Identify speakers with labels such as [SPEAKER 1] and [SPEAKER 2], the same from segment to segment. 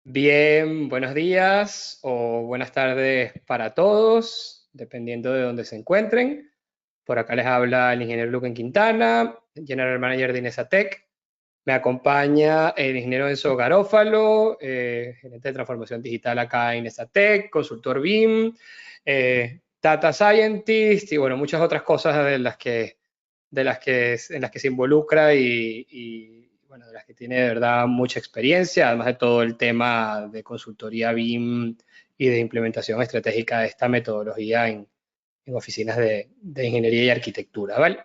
[SPEAKER 1] Bien, buenos días o buenas tardes para todos, dependiendo de dónde se encuentren. Por acá les habla el ingeniero Luquen Quintana, General Manager de Inesatec. Me acompaña el ingeniero Enzo Garófalo, gerente de transformación digital acá en Inesatec, consultor BIM, Data Scientist y bueno, muchas otras cosas en las que se involucra bueno, de las que tiene de verdad mucha experiencia, además de todo el tema de consultoría BIM y de implementación estratégica de esta metodología en oficinas de ingeniería y arquitectura, ¿vale?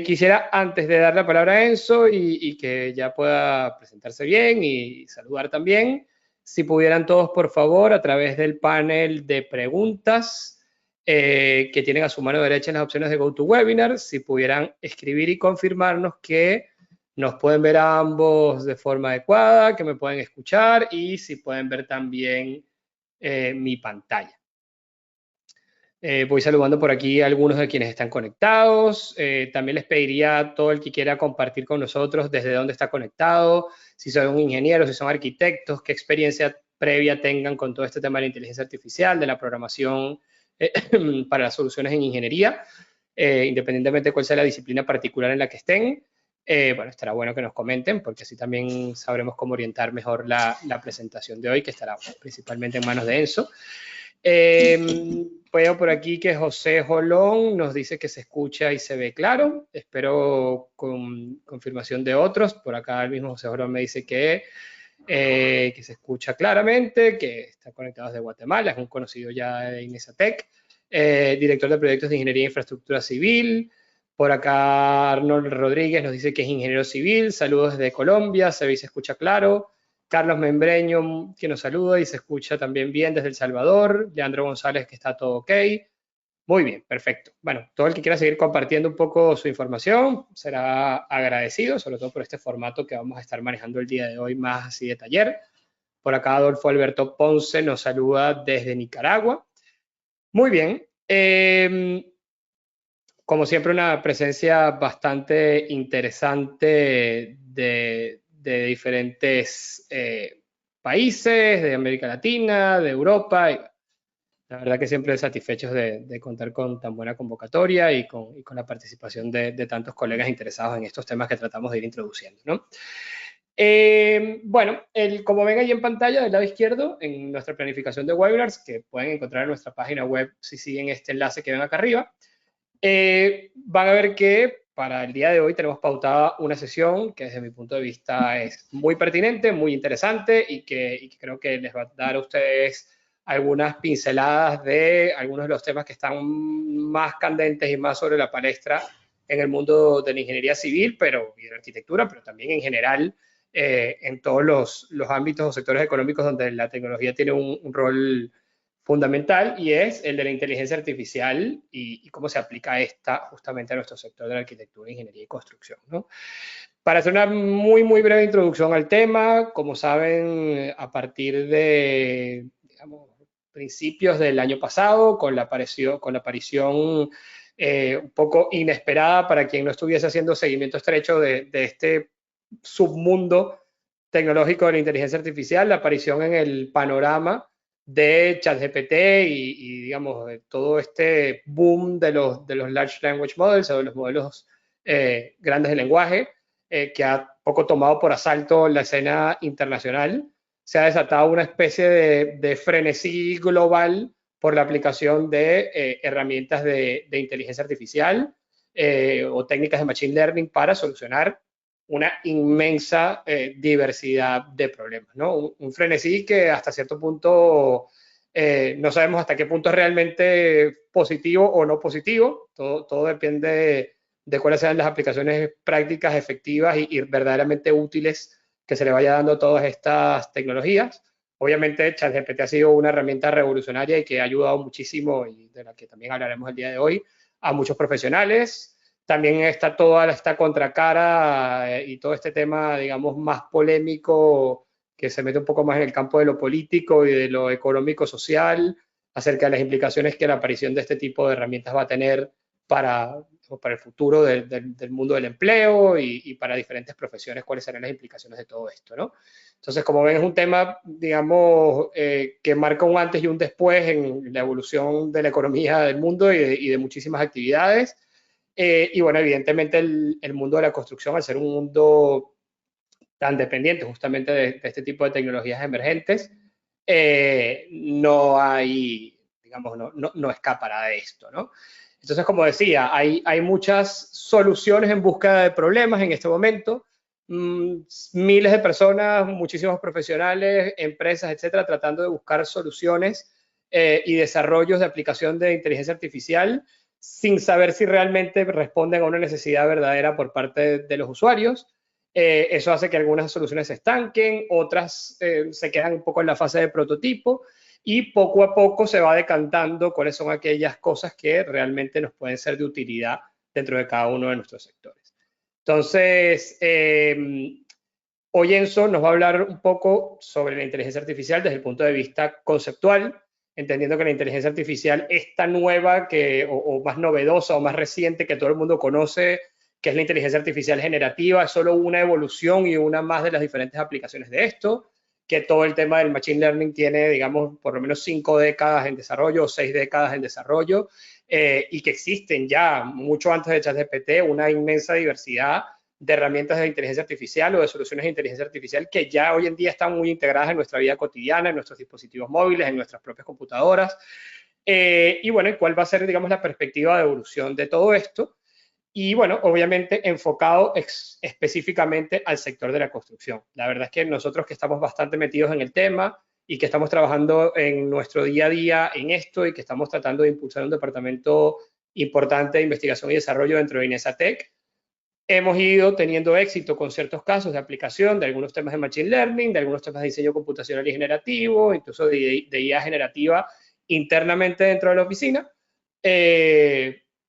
[SPEAKER 1] Quisiera, antes de dar la palabra a Enzo y que ya pueda presentarse bien y saludar también, si pudieran todos, por favor, a través del panel de preguntas que tienen a su mano derecha en las opciones de GoToWebinar, si pudieran escribir y confirmarnos que nos pueden ver a ambos de forma adecuada, que me pueden escuchar y si pueden ver también mi pantalla. Voy saludando por aquí a algunos de quienes están conectados. También les pediría a todo el que quiera compartir con nosotros desde dónde está conectado, si son ingenieros, si son arquitectos, qué experiencia previa tengan con todo este tema de la inteligencia artificial, de la programación para las soluciones en ingeniería, independientemente de cuál sea la disciplina particular en la que estén. Bueno, estará bueno que nos comenten porque así también sabremos cómo orientar mejor la presentación de hoy, que estará principalmente en manos de Enzo. Veo por aquí que José Jolón nos dice que se escucha y se ve claro. Espero con confirmación de otros. Por acá el mismo José Jolón me dice que se escucha claramente, que está conectado desde Guatemala, es un conocido ya de Inesatec, director de proyectos de ingeniería e infraestructura civil. Por acá Arnold Rodríguez nos dice que es ingeniero civil. Saludos desde Colombia, se ve y se escucha claro. Carlos Membreño, que nos saluda y se escucha también bien desde El Salvador. Leandro González, que está todo ok. Muy bien, perfecto. Bueno, todo el que quiera seguir compartiendo un poco su información será agradecido, sobre todo por este formato que vamos a estar manejando el día de hoy más así de taller. Por acá Adolfo Alberto Ponce nos saluda desde Nicaragua. Muy bien. Como siempre, una presencia bastante interesante de diferentes países, de América Latina, de Europa. Y la verdad que siempre satisfechos de contar con tan buena convocatoria y con la participación de tantos colegas interesados en estos temas que tratamos de ir introduciendo, ¿no? Bueno, como ven ahí en pantalla del lado izquierdo, en nuestra planificación de webinars, que pueden encontrar en nuestra página web si siguen este enlace que ven acá arriba, van a ver que para el día de hoy tenemos pautada una sesión que desde mi punto de vista es muy pertinente, muy interesante y que creo que les va a dar a ustedes algunas pinceladas de algunos de los temas que están más candentes y más sobre la palestra en el mundo de la ingeniería civil y de la arquitectura, pero también en general en todos los ámbitos o sectores económicos donde la tecnología tiene un rol fundamental, y es el de la inteligencia artificial y cómo se aplica esta justamente a nuestro sector de la arquitectura, ingeniería y construcción, ¿no? Para hacer una muy breve introducción al tema, como saben, a partir de, digamos, principios del año pasado, con la aparición un poco inesperada para quien no estuviese haciendo seguimiento estrecho de este submundo tecnológico de la inteligencia artificial, la aparición en el panorama de ChatGPT digamos, de todo este boom de los Large Language Models o de los modelos grandes de lenguaje, que ha poco tomado por asalto la escena internacional. Se ha desatado una especie de frenesí global por la aplicación de herramientas de inteligencia artificial o técnicas de machine learning para solucionar una inmensa diversidad de problemas, ¿no? Un frenesí que hasta cierto punto no sabemos hasta qué punto es realmente positivo o no positivo. Todo depende de cuáles sean las aplicaciones prácticas, efectivas y verdaderamente útiles que se le vaya dando a todas estas tecnologías. Obviamente, ChatGPT ha sido una herramienta revolucionaria y que ha ayudado muchísimo, y de la que también hablaremos el día de hoy, a muchos profesionales. También está toda esta contracara y todo este tema, digamos, más polémico, que se mete un poco más en el campo de lo político y de lo económico-social, acerca de las implicaciones que la aparición de este tipo de herramientas va a tener para para el futuro del mundo del empleo y para diferentes profesiones cuáles serán las implicaciones de todo esto, ¿no? Entonces, como ven, es un tema, digamos, que marca un antes y un después en la evolución de la economía del mundo y de muchísimas actividades. Y bueno, evidentemente el mundo de la construcción, al ser un mundo tan dependiente justamente de este tipo de tecnologías emergentes, no hay, digamos, no escapará de esto, ¿no? Entonces, como decía, hay muchas soluciones en búsqueda de problemas en este momento. Miles de personas, muchísimos profesionales, empresas, etcétera, tratando de buscar soluciones y desarrollos de aplicación de inteligencia artificial sin saber si realmente responden a una necesidad verdadera por parte de los usuarios. Eso hace que algunas soluciones se estanquen, otras se quedan un poco en la fase de prototipo y poco a poco se va decantando cuáles son aquellas cosas que realmente nos pueden ser de utilidad dentro de cada uno de nuestros sectores. Entonces, hoy Enzo nos va a hablar un poco sobre la inteligencia artificial desde el punto de vista conceptual, entendiendo que la inteligencia artificial es tan nueva o más novedosa o más reciente que todo el mundo conoce, que es la inteligencia artificial generativa, es solo una evolución y una más de las diferentes aplicaciones de esto, que todo el tema del machine learning tiene, digamos, por lo menos 5 décadas en desarrollo o 6 décadas en desarrollo, y que existen ya, mucho antes de ChatGPT, una inmensa diversidad de herramientas de inteligencia artificial o de soluciones de inteligencia artificial que ya hoy en día están muy integradas en nuestra vida cotidiana, en nuestros dispositivos móviles, en nuestras propias computadoras. Y bueno, ¿cuál va a ser, digamos, la perspectiva de evolución de todo esto? Y bueno, obviamente enfocado específicamente al sector de la construcción. La verdad es que nosotros que estamos bastante metidos en el tema y que estamos trabajando en nuestro día a día en esto y que estamos tratando de impulsar un departamento importante de investigación y desarrollo dentro de Inesatec, hemos ido teniendo éxito con ciertos casos de aplicación de algunos temas de Machine Learning, de algunos temas de diseño computacional y generativo, incluso de IA generativa internamente dentro de la oficina.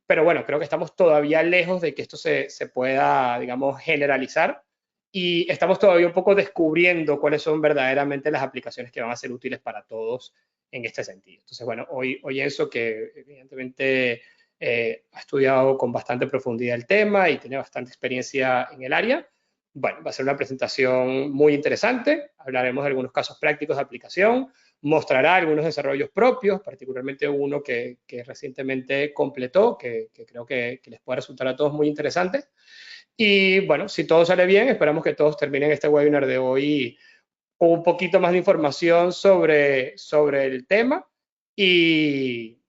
[SPEAKER 1] Pero bueno, creo que estamos todavía lejos de que esto se pueda, digamos, generalizar y estamos todavía un poco descubriendo cuáles son verdaderamente las aplicaciones que van a ser útiles para todos en este sentido. Entonces, bueno, hoy Enzo, que evidentemente ha estudiado con bastante profundidad el tema y tiene bastante experiencia en el área, bueno, va a ser una presentación muy interesante. Hablaremos de algunos casos prácticos de aplicación, mostrará algunos desarrollos propios, particularmente uno que recientemente completó, que creo que les puede resultar a todos muy interesante. Y bueno, si todo sale bien, esperamos que todos terminen este webinar de hoy con un poquito más de información sobre el tema y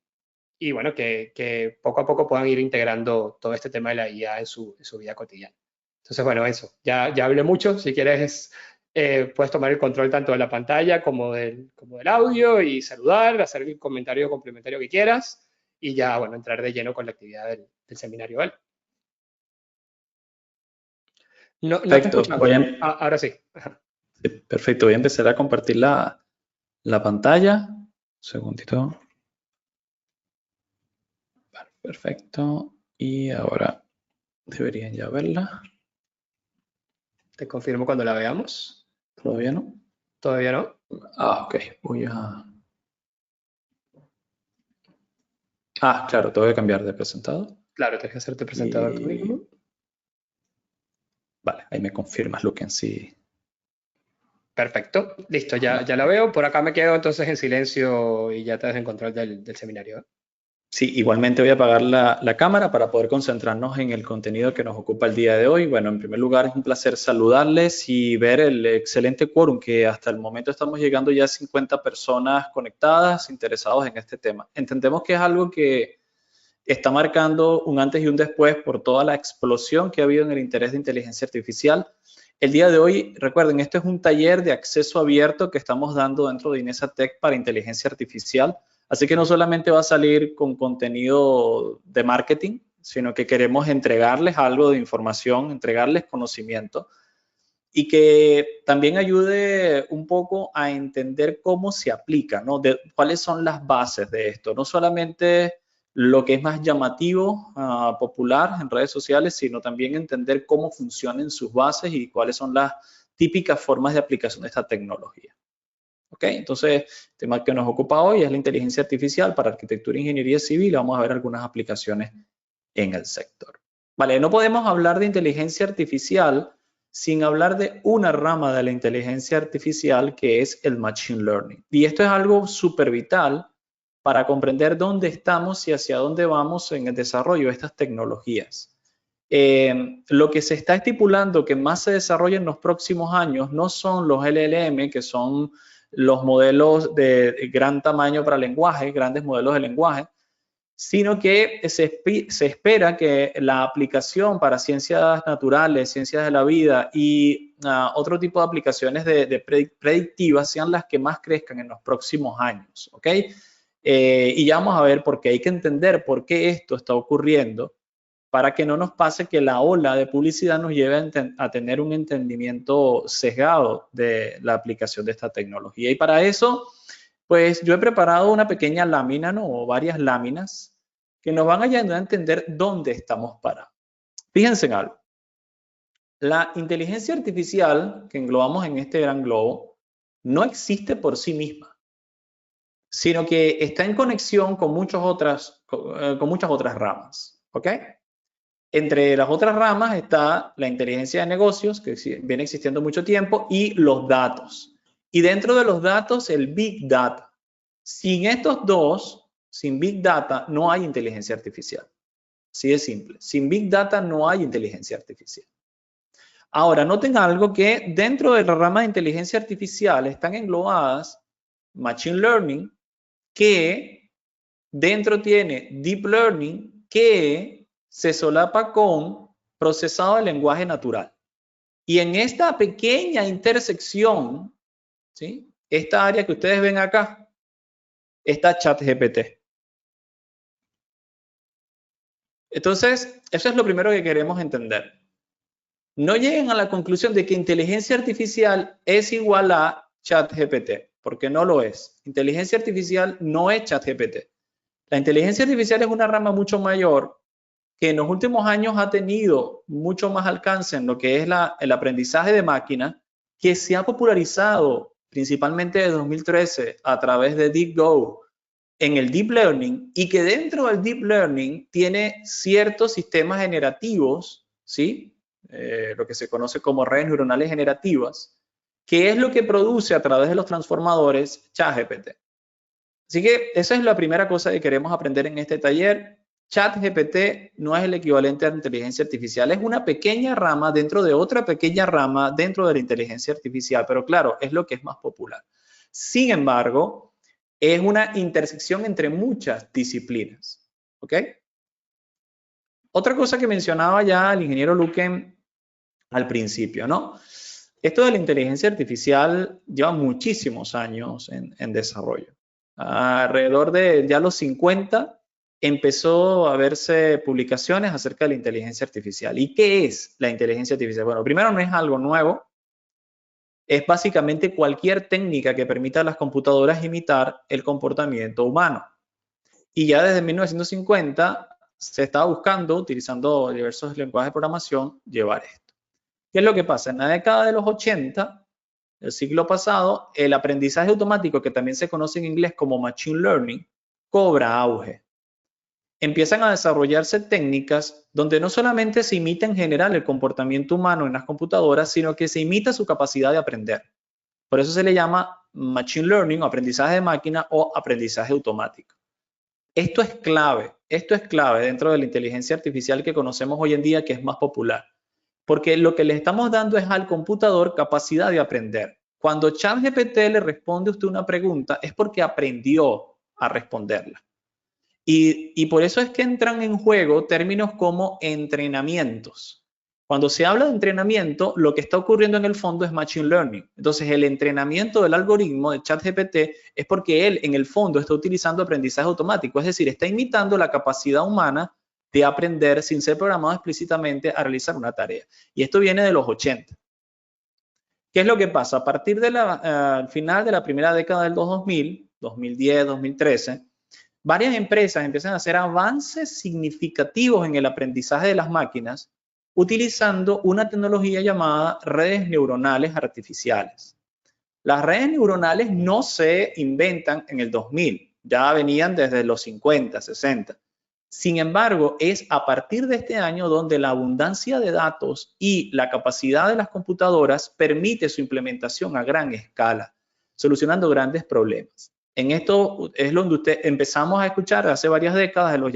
[SPEAKER 1] bueno, que poco a poco puedan ir integrando todo este tema de la IA en su vida cotidiana. Entonces, bueno, eso, ya hablé mucho. Si quieres, puedes tomar el control tanto de la pantalla como del audio y saludar, hacer el comentario complementario que quieras y ya, bueno, entrar de lleno con la actividad del seminario, ¿vale? No te
[SPEAKER 2] Perfecto,
[SPEAKER 1] escuchamos. Ahora sí.
[SPEAKER 2] Sí, perfecto, voy a empezar a compartir la pantalla. Un segundito. Vale, perfecto. Y ahora deberían ya verla.
[SPEAKER 1] Te confirmo cuando la veamos.
[SPEAKER 2] ¿Todavía no?
[SPEAKER 1] ¿Todavía no?
[SPEAKER 2] Ok, voy a... claro, tengo que cambiar de presentado.
[SPEAKER 1] Claro, tienes que hacerte presentador tú mismo.
[SPEAKER 2] Vale, ahí me confirmas lo que en sí.
[SPEAKER 1] Perfecto, listo, ya la veo. Por acá me quedo entonces en silencio y ya te das en control del seminario, ¿eh?
[SPEAKER 2] Sí, igualmente voy a apagar la cámara para poder concentrarnos en el contenido que nos ocupa el día de hoy. Bueno, en primer lugar es un placer saludarles y ver el excelente quórum que hasta el momento estamos llegando ya a 50 personas conectadas, interesados en este tema. Entendemos que es algo que está marcando un antes y un después por toda la explosión que ha habido en el interés de inteligencia artificial. El día de hoy, recuerden, esto es un taller de acceso abierto que estamos dando dentro de Inesatec para inteligencia artificial. Así que no solamente va a salir con contenido de marketing, sino que queremos entregarles algo de información, entregarles conocimiento y que también ayude un poco a entender cómo se aplica, ¿no? Cuáles son las bases de esto. No solamente lo que es más llamativo, popular en redes sociales, sino también entender cómo funcionan sus bases y cuáles son las típicas formas de aplicación de esta tecnología. ¿Ok? Entonces, el tema que nos ocupa hoy es la inteligencia artificial para arquitectura e ingeniería civil. Vamos a ver algunas aplicaciones en el sector. Vale, no podemos hablar de inteligencia artificial sin hablar de una rama de la inteligencia artificial que es el Machine Learning. Y esto es algo súper vital para comprender dónde estamos y hacia dónde vamos en el desarrollo de estas tecnologías. Lo que se está estipulando que más se desarrolla en los próximos años no son los LLM, que son los modelos de gran tamaño para lenguaje, grandes modelos de lenguaje, sino que se espera que la aplicación para ciencias naturales, ciencias de la vida y otro tipo de aplicaciones predictivas sean las que más crezcan en los próximos años, ¿ok? Y ya vamos a ver por qué hay que entender por qué esto está ocurriendo para que no nos pase que la ola de publicidad nos lleve a tener un entendimiento sesgado de la aplicación de esta tecnología. Y para eso, pues yo he preparado una pequeña lámina, ¿no? O varias láminas que nos van a ayudar a entender dónde estamos parados. Fíjense en algo. La inteligencia artificial que englobamos en este gran globo no existe por sí misma, sino que está en conexión con muchas otras ramas, ¿ok? Entre las otras ramas está la inteligencia de negocios, que viene existiendo mucho tiempo, y los datos. Y dentro de los datos, el Big Data. Sin estos dos, sin Big Data, no hay inteligencia artificial. Así de simple. Sin Big Data no hay inteligencia artificial. Ahora, noten algo que dentro de la rama de inteligencia artificial están englobadas Machine Learning, que dentro tiene Deep Learning, que se solapa con procesado de lenguaje natural. Y en esta pequeña intersección, ¿sí? Esta área que ustedes ven acá, está ChatGPT. Entonces, eso es lo primero que queremos entender. No lleguen a la conclusión de que inteligencia artificial es igual a ChatGPT, porque no lo es. Inteligencia artificial no es ChatGPT. La inteligencia artificial es una rama mucho mayor que en los últimos años ha tenido mucho más alcance en lo que es el aprendizaje de máquina, que se ha popularizado principalmente desde 2013 a través de DeepGo en el Deep Learning, y que dentro del Deep Learning tiene ciertos sistemas generativos, ¿sí? Lo que se conoce como redes neuronales generativas, que es lo que produce a través de los transformadores ChatGPT. Así que esa es la primera cosa que queremos aprender en este taller. ChatGPT no es el equivalente a la inteligencia artificial, es una pequeña rama dentro de otra pequeña rama dentro de la inteligencia artificial, pero claro, es lo que es más popular. Sin embargo, es una intersección entre muchas disciplinas, ¿ok? Otra cosa que mencionaba ya el ingeniero Luquen al principio, ¿no? Esto de la inteligencia artificial lleva muchísimos años en desarrollo. Alrededor de ya los 50 empezó a verse publicaciones acerca de la inteligencia artificial. ¿Y qué es la inteligencia artificial? Bueno, primero no es algo nuevo. Es básicamente cualquier técnica que permita a las computadoras imitar el comportamiento humano. Y ya desde 1950 se estaba buscando, utilizando diversos lenguajes de programación, llevar esto. ¿Qué es lo que pasa? En la década de los 80, del siglo pasado, el aprendizaje automático, que también se conoce en inglés como Machine Learning, cobra auge. Empiezan a desarrollarse técnicas donde no solamente se imita en general el comportamiento humano en las computadoras, sino que se imita su capacidad de aprender. Por eso se le llama Machine Learning, o aprendizaje de máquina, o aprendizaje automático. Esto es clave dentro de la inteligencia artificial que conocemos hoy en día, que es más popular. Porque lo que le estamos dando es al computador capacidad de aprender. Cuando ChatGPT le responde a usted una pregunta, es porque aprendió a responderla. Y por eso es que entran en juego términos como entrenamientos. Cuando se habla de entrenamiento, lo que está ocurriendo en el fondo es Machine Learning. Entonces, el entrenamiento del algoritmo de ChatGPT es porque él, en el fondo, está utilizando aprendizaje automático. Es decir, está imitando la capacidad humana de aprender sin ser programado explícitamente a realizar una tarea. Y esto viene de los 80. ¿Qué es lo que pasa? A partir del final de la primera década del 2000, 2010, 2013, varias empresas empiezan a hacer avances significativos en el aprendizaje de las máquinas utilizando una tecnología llamada redes neuronales artificiales. Las redes neuronales no se inventan en el 2000, ya venían desde los 50, 60. Sin embargo, es a partir de este año donde la abundancia de datos y la capacidad de las computadoras permite su implementación a gran escala, solucionando grandes problemas. En esto es donde empezamos a escuchar hace varias décadas de las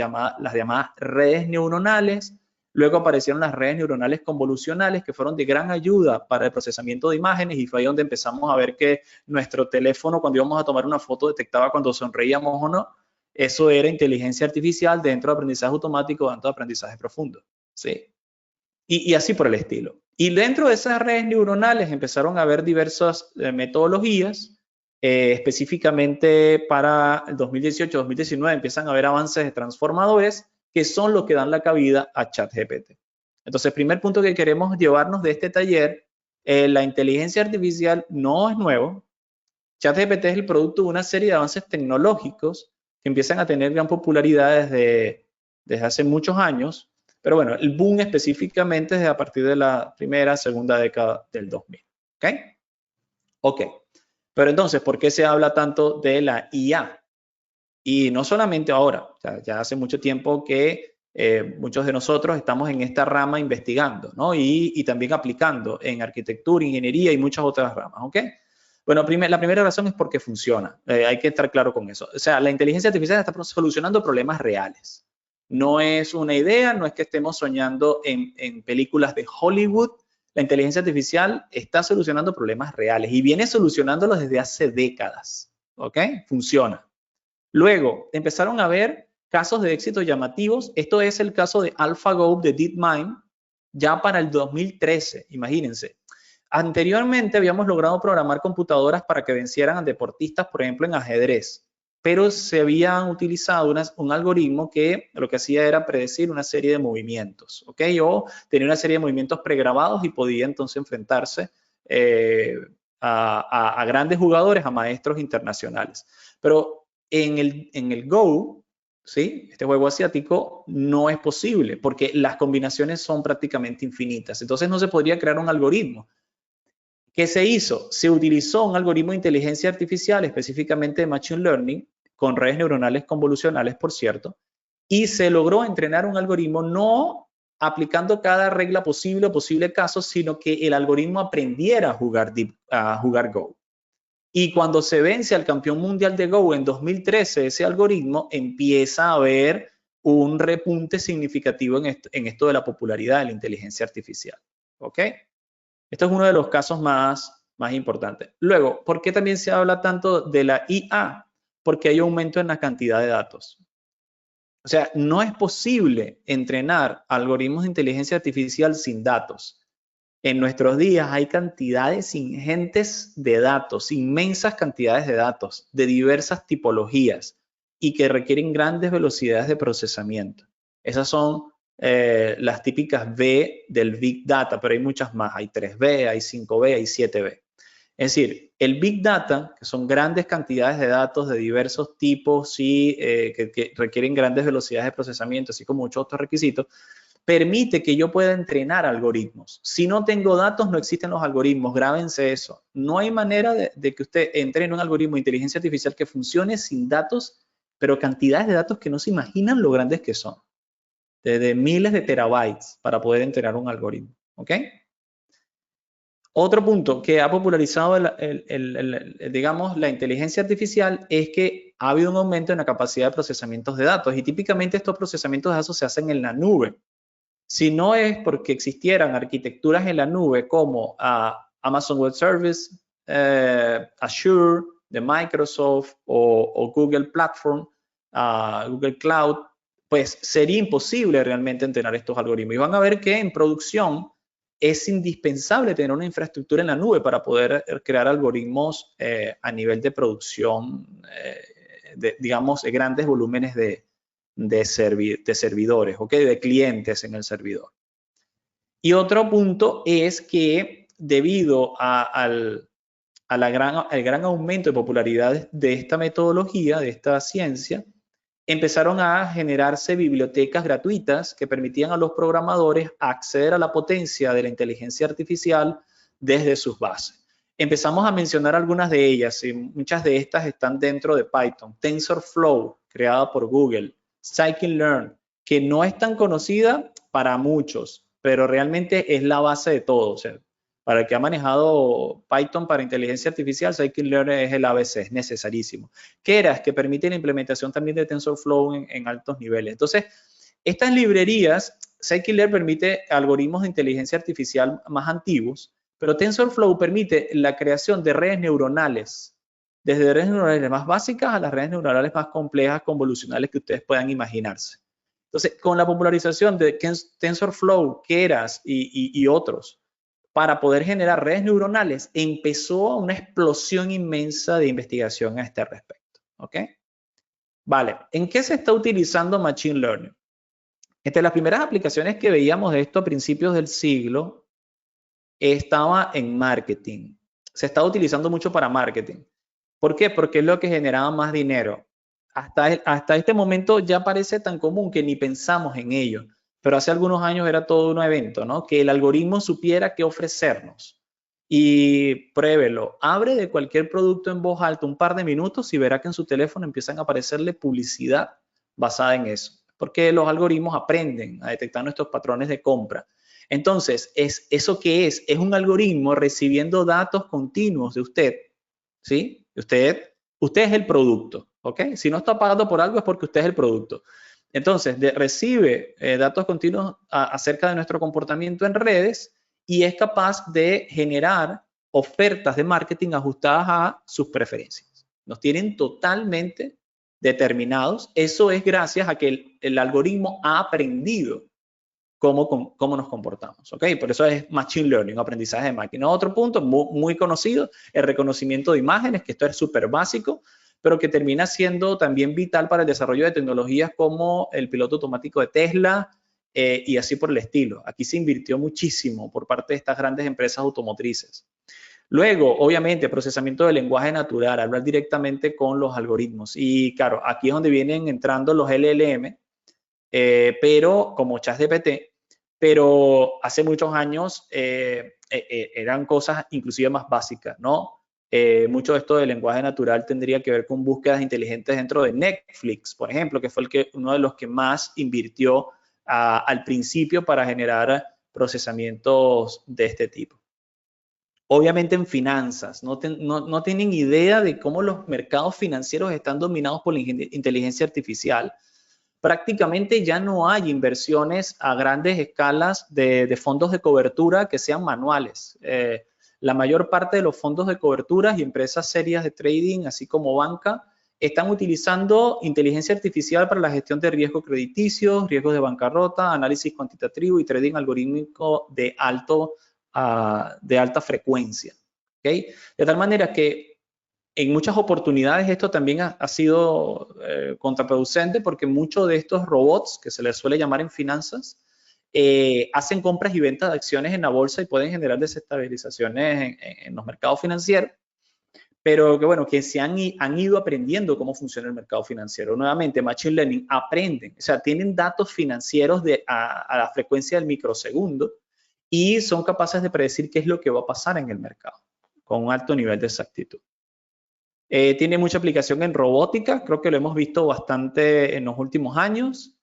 [SPEAKER 2] llamadas redes neuronales. Luego aparecieron las redes neuronales convolucionales, que fueron de gran ayuda para el procesamiento de imágenes, y fue ahí donde empezamos a ver que nuestro teléfono, cuando íbamos a tomar una foto, detectaba cuando sonreíamos o no. Eso era inteligencia artificial dentro de aprendizaje automático, dentro de aprendizaje profundo, ¿sí? Y así por el estilo. Y dentro de esas redes neuronales empezaron a haber diversas metodologías. Específicamente para el 2018-2019 empiezan a haber avances de transformadores que son los que dan la cabida a ChatGPT. Entonces, primer punto que queremos llevarnos de este taller, la inteligencia artificial no es nuevo. ChatGPT es el producto de una serie de avances tecnológicos que empiezan a tener gran popularidad desde hace muchos años, pero bueno, el boom específicamente es a partir de la primera, segunda década del 2000. ¿Ok? Ok. Pero entonces, ¿por qué se habla tanto de la IA? Y no solamente ahora, o sea, ya hace mucho tiempo que muchos de nosotros estamos en esta rama investigando, ¿no? Y también aplicando en arquitectura, ingeniería y muchas otras ramas, ¿ok? Bueno, la primera razón es porque funciona. Hay que estar claro con eso. O sea, la inteligencia artificial está solucionando problemas reales. No es una idea, no es que estemos soñando en películas de Hollywood. La inteligencia artificial está solucionando problemas reales y viene solucionándolos desde hace décadas. ¿Ok? Funciona. Luego, empezaron a ver casos de éxito llamativos. Esto es el caso de AlphaGo de DeepMind, ya para el 2013, imagínense. Anteriormente habíamos logrado programar computadoras para que vencieran a deportistas, por ejemplo, en ajedrez, pero se había utilizado un algoritmo que lo que hacía era predecir una serie de movimientos, ¿ok? O tenía una serie de movimientos pregrabados y podía entonces enfrentarse a grandes jugadores, a maestros internacionales. Pero en el Go, ¿sí? Este juego asiático, no es posible porque las combinaciones son prácticamente infinitas. Entonces no se podría crear un algoritmo. ¿Qué se hizo? Se utilizó un algoritmo de inteligencia artificial, específicamente de Machine Learning, con redes neuronales convolucionales, por cierto, y se logró entrenar un algoritmo no aplicando cada regla posible o posible caso, sino que el algoritmo aprendiera a jugar Go. Y cuando se vence al campeón mundial de Go en 2013, ese algoritmo empieza a haber un repunte significativo en esto de la popularidad de la inteligencia artificial. ¿Ok? Esto es uno de los casos más importantes. Luego, ¿por qué también se habla tanto de la IA? Porque hay aumento en la cantidad de datos. O sea, no es posible entrenar algoritmos de inteligencia artificial sin datos. En nuestros días hay cantidades ingentes de datos, inmensas cantidades de datos de diversas tipologías y que requieren grandes velocidades de procesamiento. Esas son las típicas V del Big Data, pero hay muchas más. Hay 3V, hay 5V, hay 7V. Es decir, el Big Data, que son grandes cantidades de datos de diversos tipos y que requieren grandes velocidades de procesamiento, así como muchos otros requisitos, permite que yo pueda entrenar algoritmos. Si no tengo datos, no existen los algoritmos. Grábense eso. No hay manera de que usted entrene un algoritmo de inteligencia artificial que funcione sin datos, pero cantidades de datos que no se imaginan lo grandes que son. De miles de terabytes para poder entrenar un algoritmo. ¿Ok? Otro punto que ha popularizado digamos, la inteligencia artificial es que ha habido un aumento en la capacidad de procesamiento de datos y típicamente estos procesamientos de datos se hacen en la nube. Si no es porque existieran arquitecturas en la nube como Amazon Web Service, Azure de Microsoft o Google Platform, Google Cloud, pues sería imposible realmente entrenar estos algoritmos. Y van a ver que en producción es indispensable tener una infraestructura en la nube para poder crear algoritmos a nivel de producción, digamos, de grandes volúmenes de servidores, ¿ok? De clientes en el servidor. Y otro punto es que debido al gran aumento de popularidad de esta metodología, de esta ciencia, empezaron a generarse bibliotecas gratuitas que permitían a los programadores acceder a la potencia de la inteligencia artificial desde sus bases. Empezamos a mencionar algunas de ellas y muchas de estas están dentro de Python. TensorFlow, creada por Google. Scikit-learn, que no es tan conocida para muchos, pero realmente es la base de todo. O sea, para el que ha manejado Python para inteligencia artificial, Scikit-Learn es el ABC, es necesarísimo. Keras, que permite la implementación también de TensorFlow en altos niveles. Entonces, estas librerías, Scikit-Learn permite algoritmos de inteligencia artificial más antiguos, pero TensorFlow permite la creación de redes neuronales, desde redes neuronales más básicas a las redes neuronales más complejas, convolucionales que ustedes puedan imaginarse. Entonces, con la popularización de TensorFlow, Keras y otros, para poder generar redes neuronales, empezó una explosión inmensa de investigación a este respecto. ¿Ok? Vale, ¿en qué se está utilizando Machine Learning? Entre las primeras aplicaciones que veíamos de esto a principios del siglo, estaba en marketing. Se estaba utilizando mucho para marketing. ¿Por qué? Porque es lo que generaba más dinero. Hasta este momento ya parece tan común que ni pensamos en ello, pero hace algunos años era todo un evento, ¿no? Que el algoritmo supiera qué ofrecernos. Y pruébelo, abre de cualquier producto en voz alta un par de minutos y verá que en su teléfono empiezan a aparecerle publicidad basada en eso, porque los algoritmos aprenden a detectar nuestros patrones de compra. Entonces, ¿eso qué es? Es un algoritmo recibiendo datos continuos de usted, ¿sí? Usted es el producto, ¿ok? Si no está pagando por algo es porque usted es el producto. Entonces, recibe datos continuos acerca de nuestro comportamiento en redes y es capaz de generar ofertas de marketing ajustadas a sus preferencias. Nos tienen totalmente determinados. Eso es gracias a que el algoritmo ha aprendido cómo nos comportamos, ¿ok? Por eso es Machine Learning, aprendizaje de máquina. Otro punto muy conocido, el reconocimiento de imágenes, que esto es súper básico, pero que termina siendo también vital para el desarrollo de tecnologías como el piloto automático de Tesla y así por el estilo. Aquí se invirtió muchísimo por parte de estas grandes empresas automotrices. Luego, obviamente, procesamiento del lenguaje natural, hablar directamente con los algoritmos. Y claro, aquí es donde vienen entrando los LLM, pero como ChatGPT, pero hace muchos años eran cosas inclusive más básicas, ¿no? Mucho de esto del lenguaje natural tendría que ver con búsquedas inteligentes dentro de Netflix, por ejemplo, que fue uno de los que más invirtió al principio para generar procesamientos de este tipo. Obviamente en finanzas, no tienen idea de cómo los mercados financieros están dominados por la inteligencia artificial. Prácticamente ya no hay inversiones a grandes escalas de fondos de cobertura que sean manuales. La mayor parte de los fondos de cobertura y empresas serias de trading, así como banca, están utilizando inteligencia artificial para la gestión de riesgos crediticios, riesgos de bancarrota, análisis cuantitativo y trading algorítmico de alta frecuencia. ¿Okay? De tal manera que en muchas oportunidades esto también ha sido contraproducente porque muchos de estos robots, que se les suele llamar en finanzas, hacen compras y ventas de acciones en la bolsa y pueden generar desestabilizaciones en los mercados financieros, pero que bueno, que se han ido aprendiendo cómo funciona el mercado financiero. Nuevamente, Machine Learning aprenden, o sea, tienen datos financieros a la frecuencia del microsegundo y son capaces de predecir qué es lo que va a pasar en el mercado con un alto nivel de exactitud. Tiene mucha aplicación en robótica, creo que lo hemos visto bastante en los últimos años.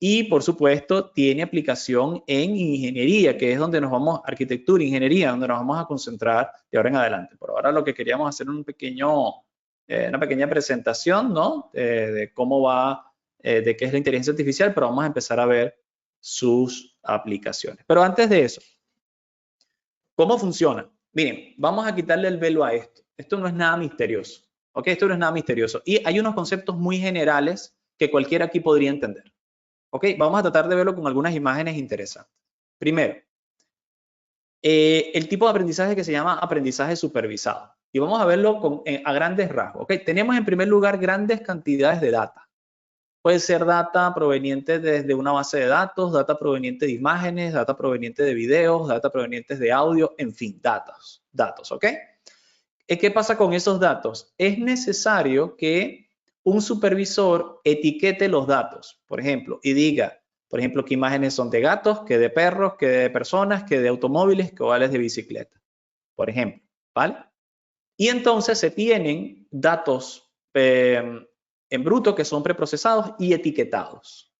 [SPEAKER 2] Y, por supuesto, tiene aplicación en ingeniería, que es donde nos vamos, arquitectura, ingeniería, donde nos vamos a concentrar de ahora en adelante. Por ahora lo que queríamos hacer es una pequeña presentación, ¿no? De cómo va, de qué es la inteligencia artificial, pero vamos a empezar a ver sus aplicaciones. Pero antes de eso, ¿cómo funciona? Miren, vamos a quitarle el velo a esto. Esto no es nada misterioso. ¿Ok? Esto no es nada misterioso. Y hay unos conceptos muy generales que cualquiera aquí podría entender. ¿Ok? Vamos a tratar de verlo con algunas imágenes interesantes. Primero, el tipo de aprendizaje que se llama aprendizaje supervisado. Y vamos a verlo a grandes rasgos. ¿Ok? Tenemos en primer lugar grandes cantidades de data. Puede ser data proveniente desde una base de datos, data proveniente de imágenes, data proveniente de videos, data provenientes de audio, en fin, datos, ¿ok? ¿Qué pasa con esos datos? Es necesario que un supervisor etiquete los datos, por ejemplo, y diga, por ejemplo, qué imágenes son de gatos, qué de perros, qué de personas, qué de automóviles, qué de bicicleta, por ejemplo, ¿vale? Y entonces se tienen datos en bruto que son preprocesados y etiquetados.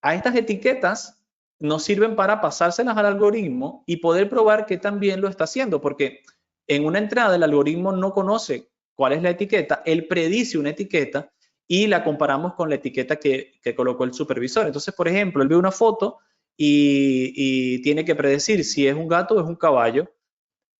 [SPEAKER 2] A estas etiquetas nos sirven para pasárselas al algoritmo y poder probar que también lo está haciendo, porque en una entrada el algoritmo no conoce cuál es la etiqueta, él predice una etiqueta y la comparamos con la etiqueta que colocó el supervisor. Entonces, por ejemplo, él ve una foto y tiene que predecir si es un gato o es un caballo,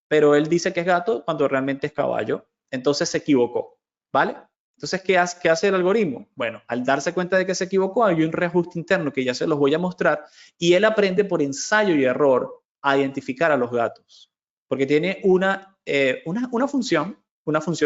[SPEAKER 2] pero él dice que es gato cuando realmente es caballo, entonces se equivocó, ¿vale? Entonces, ¿qué hace el algoritmo? Bueno, al darse cuenta de que se equivocó, hay un reajuste interno que ya se los voy a mostrar y él aprende por ensayo y error a identificar a los gatos, porque tiene una función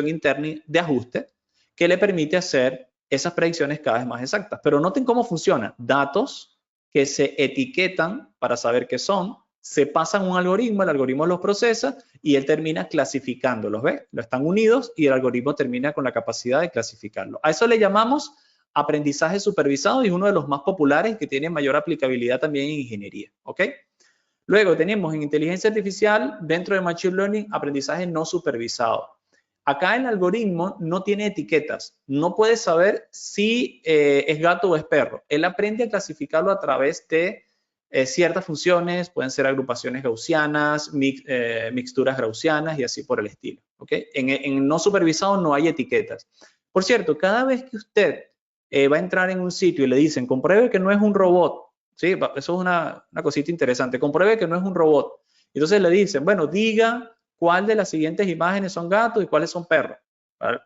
[SPEAKER 2] interna de ajuste que le permite hacer esas predicciones cada vez más exactas. Pero noten cómo funciona. Datos que se etiquetan para saber qué son, se pasan a un algoritmo, el algoritmo los procesa y él termina clasificándolos, ¿ves? Lo están unidos y el algoritmo termina con la capacidad de clasificarlo. A eso le llamamos aprendizaje supervisado y es uno de los más populares que tiene mayor aplicabilidad también en ingeniería, ¿ok? Luego tenemos en inteligencia artificial, dentro de Machine Learning, aprendizaje no supervisado. Acá el algoritmo no tiene etiquetas, no puede saber si es gato o es perro. Él aprende a clasificarlo a través de ciertas funciones, pueden ser agrupaciones gaussianas, mixturas gaussianas y así por el estilo. ¿Okay? En no supervisado no hay etiquetas. Por cierto, cada vez que usted va a entrar en un sitio y le dicen, compruebe que no es un robot, ¿sí? Eso es una cosita interesante, compruebe que no es un robot. Entonces le dicen, bueno, diga cuál de las siguientes imágenes son gatos y cuáles son perros.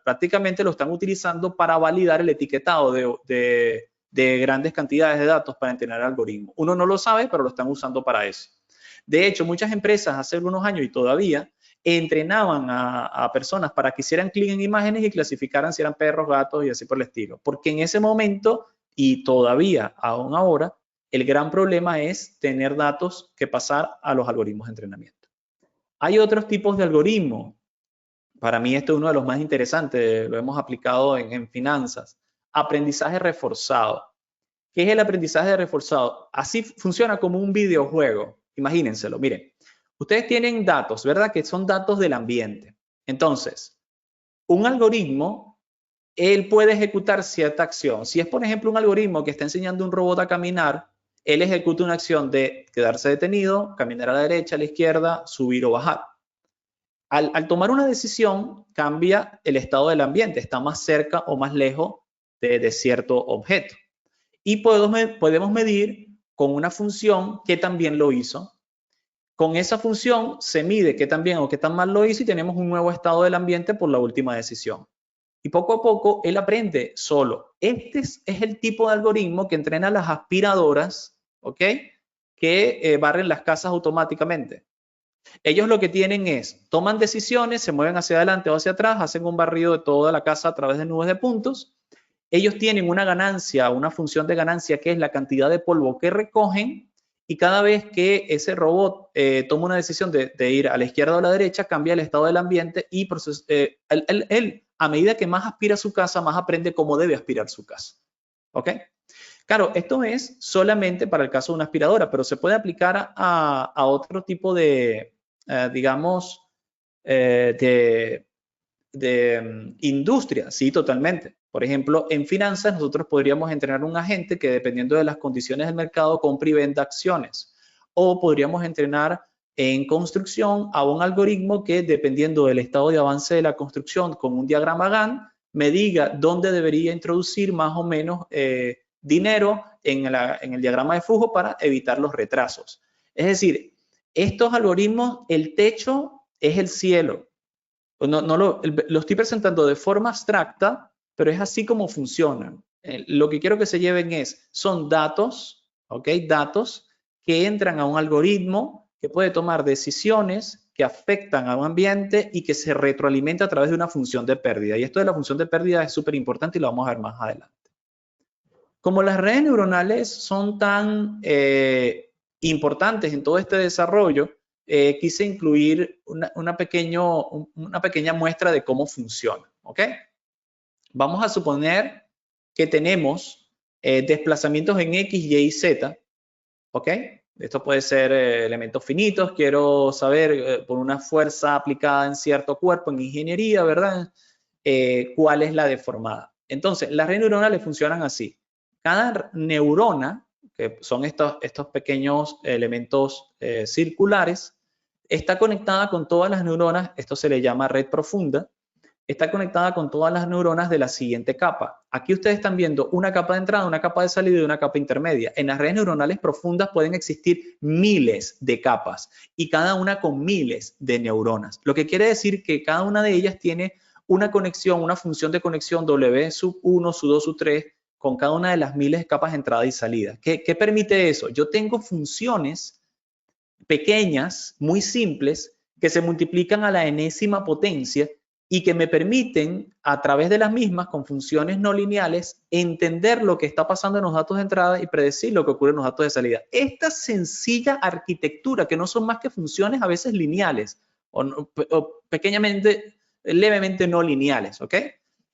[SPEAKER 2] Prácticamente lo están utilizando para validar el etiquetado de grandes cantidades de datos para entrenar el algoritmo. Uno no lo sabe, pero lo están usando para eso. De hecho, muchas empresas hace algunos años y todavía entrenaban a personas para que hicieran clic en imágenes y clasificaran si eran perros, gatos y así por el estilo. Porque en ese momento y todavía aún ahora, el gran problema es tener datos que pasar a los algoritmos de entrenamiento. Hay otros tipos de algoritmos. Para mí este es uno de los más interesantes, lo hemos aplicado en finanzas. Aprendizaje reforzado. ¿Qué es el aprendizaje reforzado? Así funciona como un videojuego. Imagínenselo, miren. Ustedes tienen datos, ¿verdad? Que son datos del ambiente. Entonces, un algoritmo, él puede ejecutar cierta acción. Si es, por ejemplo, un algoritmo que está enseñando a un robot a caminar, él ejecuta una acción de quedarse detenido, caminar a la derecha, a la izquierda, subir o bajar. Al tomar una decisión, cambia el estado del ambiente, está más cerca o más lejos de cierto objeto. Y podemos medir con una función que también lo hizo. Con esa función se mide qué tan bien o qué tan mal lo hizo y tenemos un nuevo estado del ambiente por la última decisión. Y poco a poco él aprende solo. Este es el tipo de algoritmo que entrena las aspiradoras, ¿ok? Que barren las casas automáticamente. Ellos lo que tienen es, toman decisiones, se mueven hacia adelante o hacia atrás, hacen un barrido de toda la casa a través de nubes de puntos. Ellos tienen una ganancia, una función de ganancia que es la cantidad de polvo que recogen y cada vez que ese robot toma una decisión de ir a la izquierda o a la derecha, cambia el estado del ambiente y él, a medida que más aspira su casa, más aprende cómo debe aspirar su casa. ¿Ok? Claro, esto es solamente para el caso de una aspiradora, pero se puede aplicar a otro tipo de, digamos, de industria, sí, totalmente. Por ejemplo, en finanzas nosotros podríamos entrenar un agente que dependiendo de las condiciones del mercado compre y venda acciones. O podríamos entrenar en construcción a un algoritmo que dependiendo del estado de avance de la construcción con un diagrama Gantt me diga dónde debería introducir más o menos dinero en el diagrama de flujo para evitar los retrasos. Es decir, estos algoritmos, el techo es el cielo. Lo estoy presentando de forma abstracta, pero es así como funcionan. Lo que quiero que se lleven son datos, ¿ok? Datos que entran a un algoritmo que puede tomar decisiones que afectan a un ambiente y que se retroalimenta a través de una función de pérdida. Y esto de la función de pérdida es súper importante y lo vamos a ver más adelante. Como las redes neuronales son tan importantes en todo este desarrollo, quise incluir una pequeña muestra de cómo funciona. ¿Ok? Vamos a suponer que tenemos desplazamientos en X, Y y Z. ¿Ok? Esto puede ser elementos finitos. Quiero saber por una fuerza aplicada en cierto cuerpo en ingeniería, ¿verdad? ¿Cuál es la deformada? Entonces, las redes neuronales funcionan así. Cada neurona, que son estos pequeños elementos circulares, está conectada con todas las neuronas, esto se le llama red profunda, está conectada con todas las neuronas de la siguiente capa. Aquí ustedes están viendo una capa de entrada, una capa de salida y una capa intermedia. En las redes neuronales profundas pueden existir miles de capas y cada una con miles de neuronas. Lo que quiere decir que cada una de ellas tiene una conexión, una función de conexión W sub 1, sub 2, sub 3 con cada una de las miles de capas de entrada y salida. ¿Qué permite eso? Yo tengo funciones pequeñas, muy simples, que se multiplican a la enésima potencia y que me permiten, a través de las mismas, con funciones no lineales, entender lo que está pasando en los datos de entrada y predecir lo que ocurre en los datos de salida. Esta sencilla arquitectura, que no son más que funciones a veces lineales o pequeñamente, levemente no lineales, ¿ok?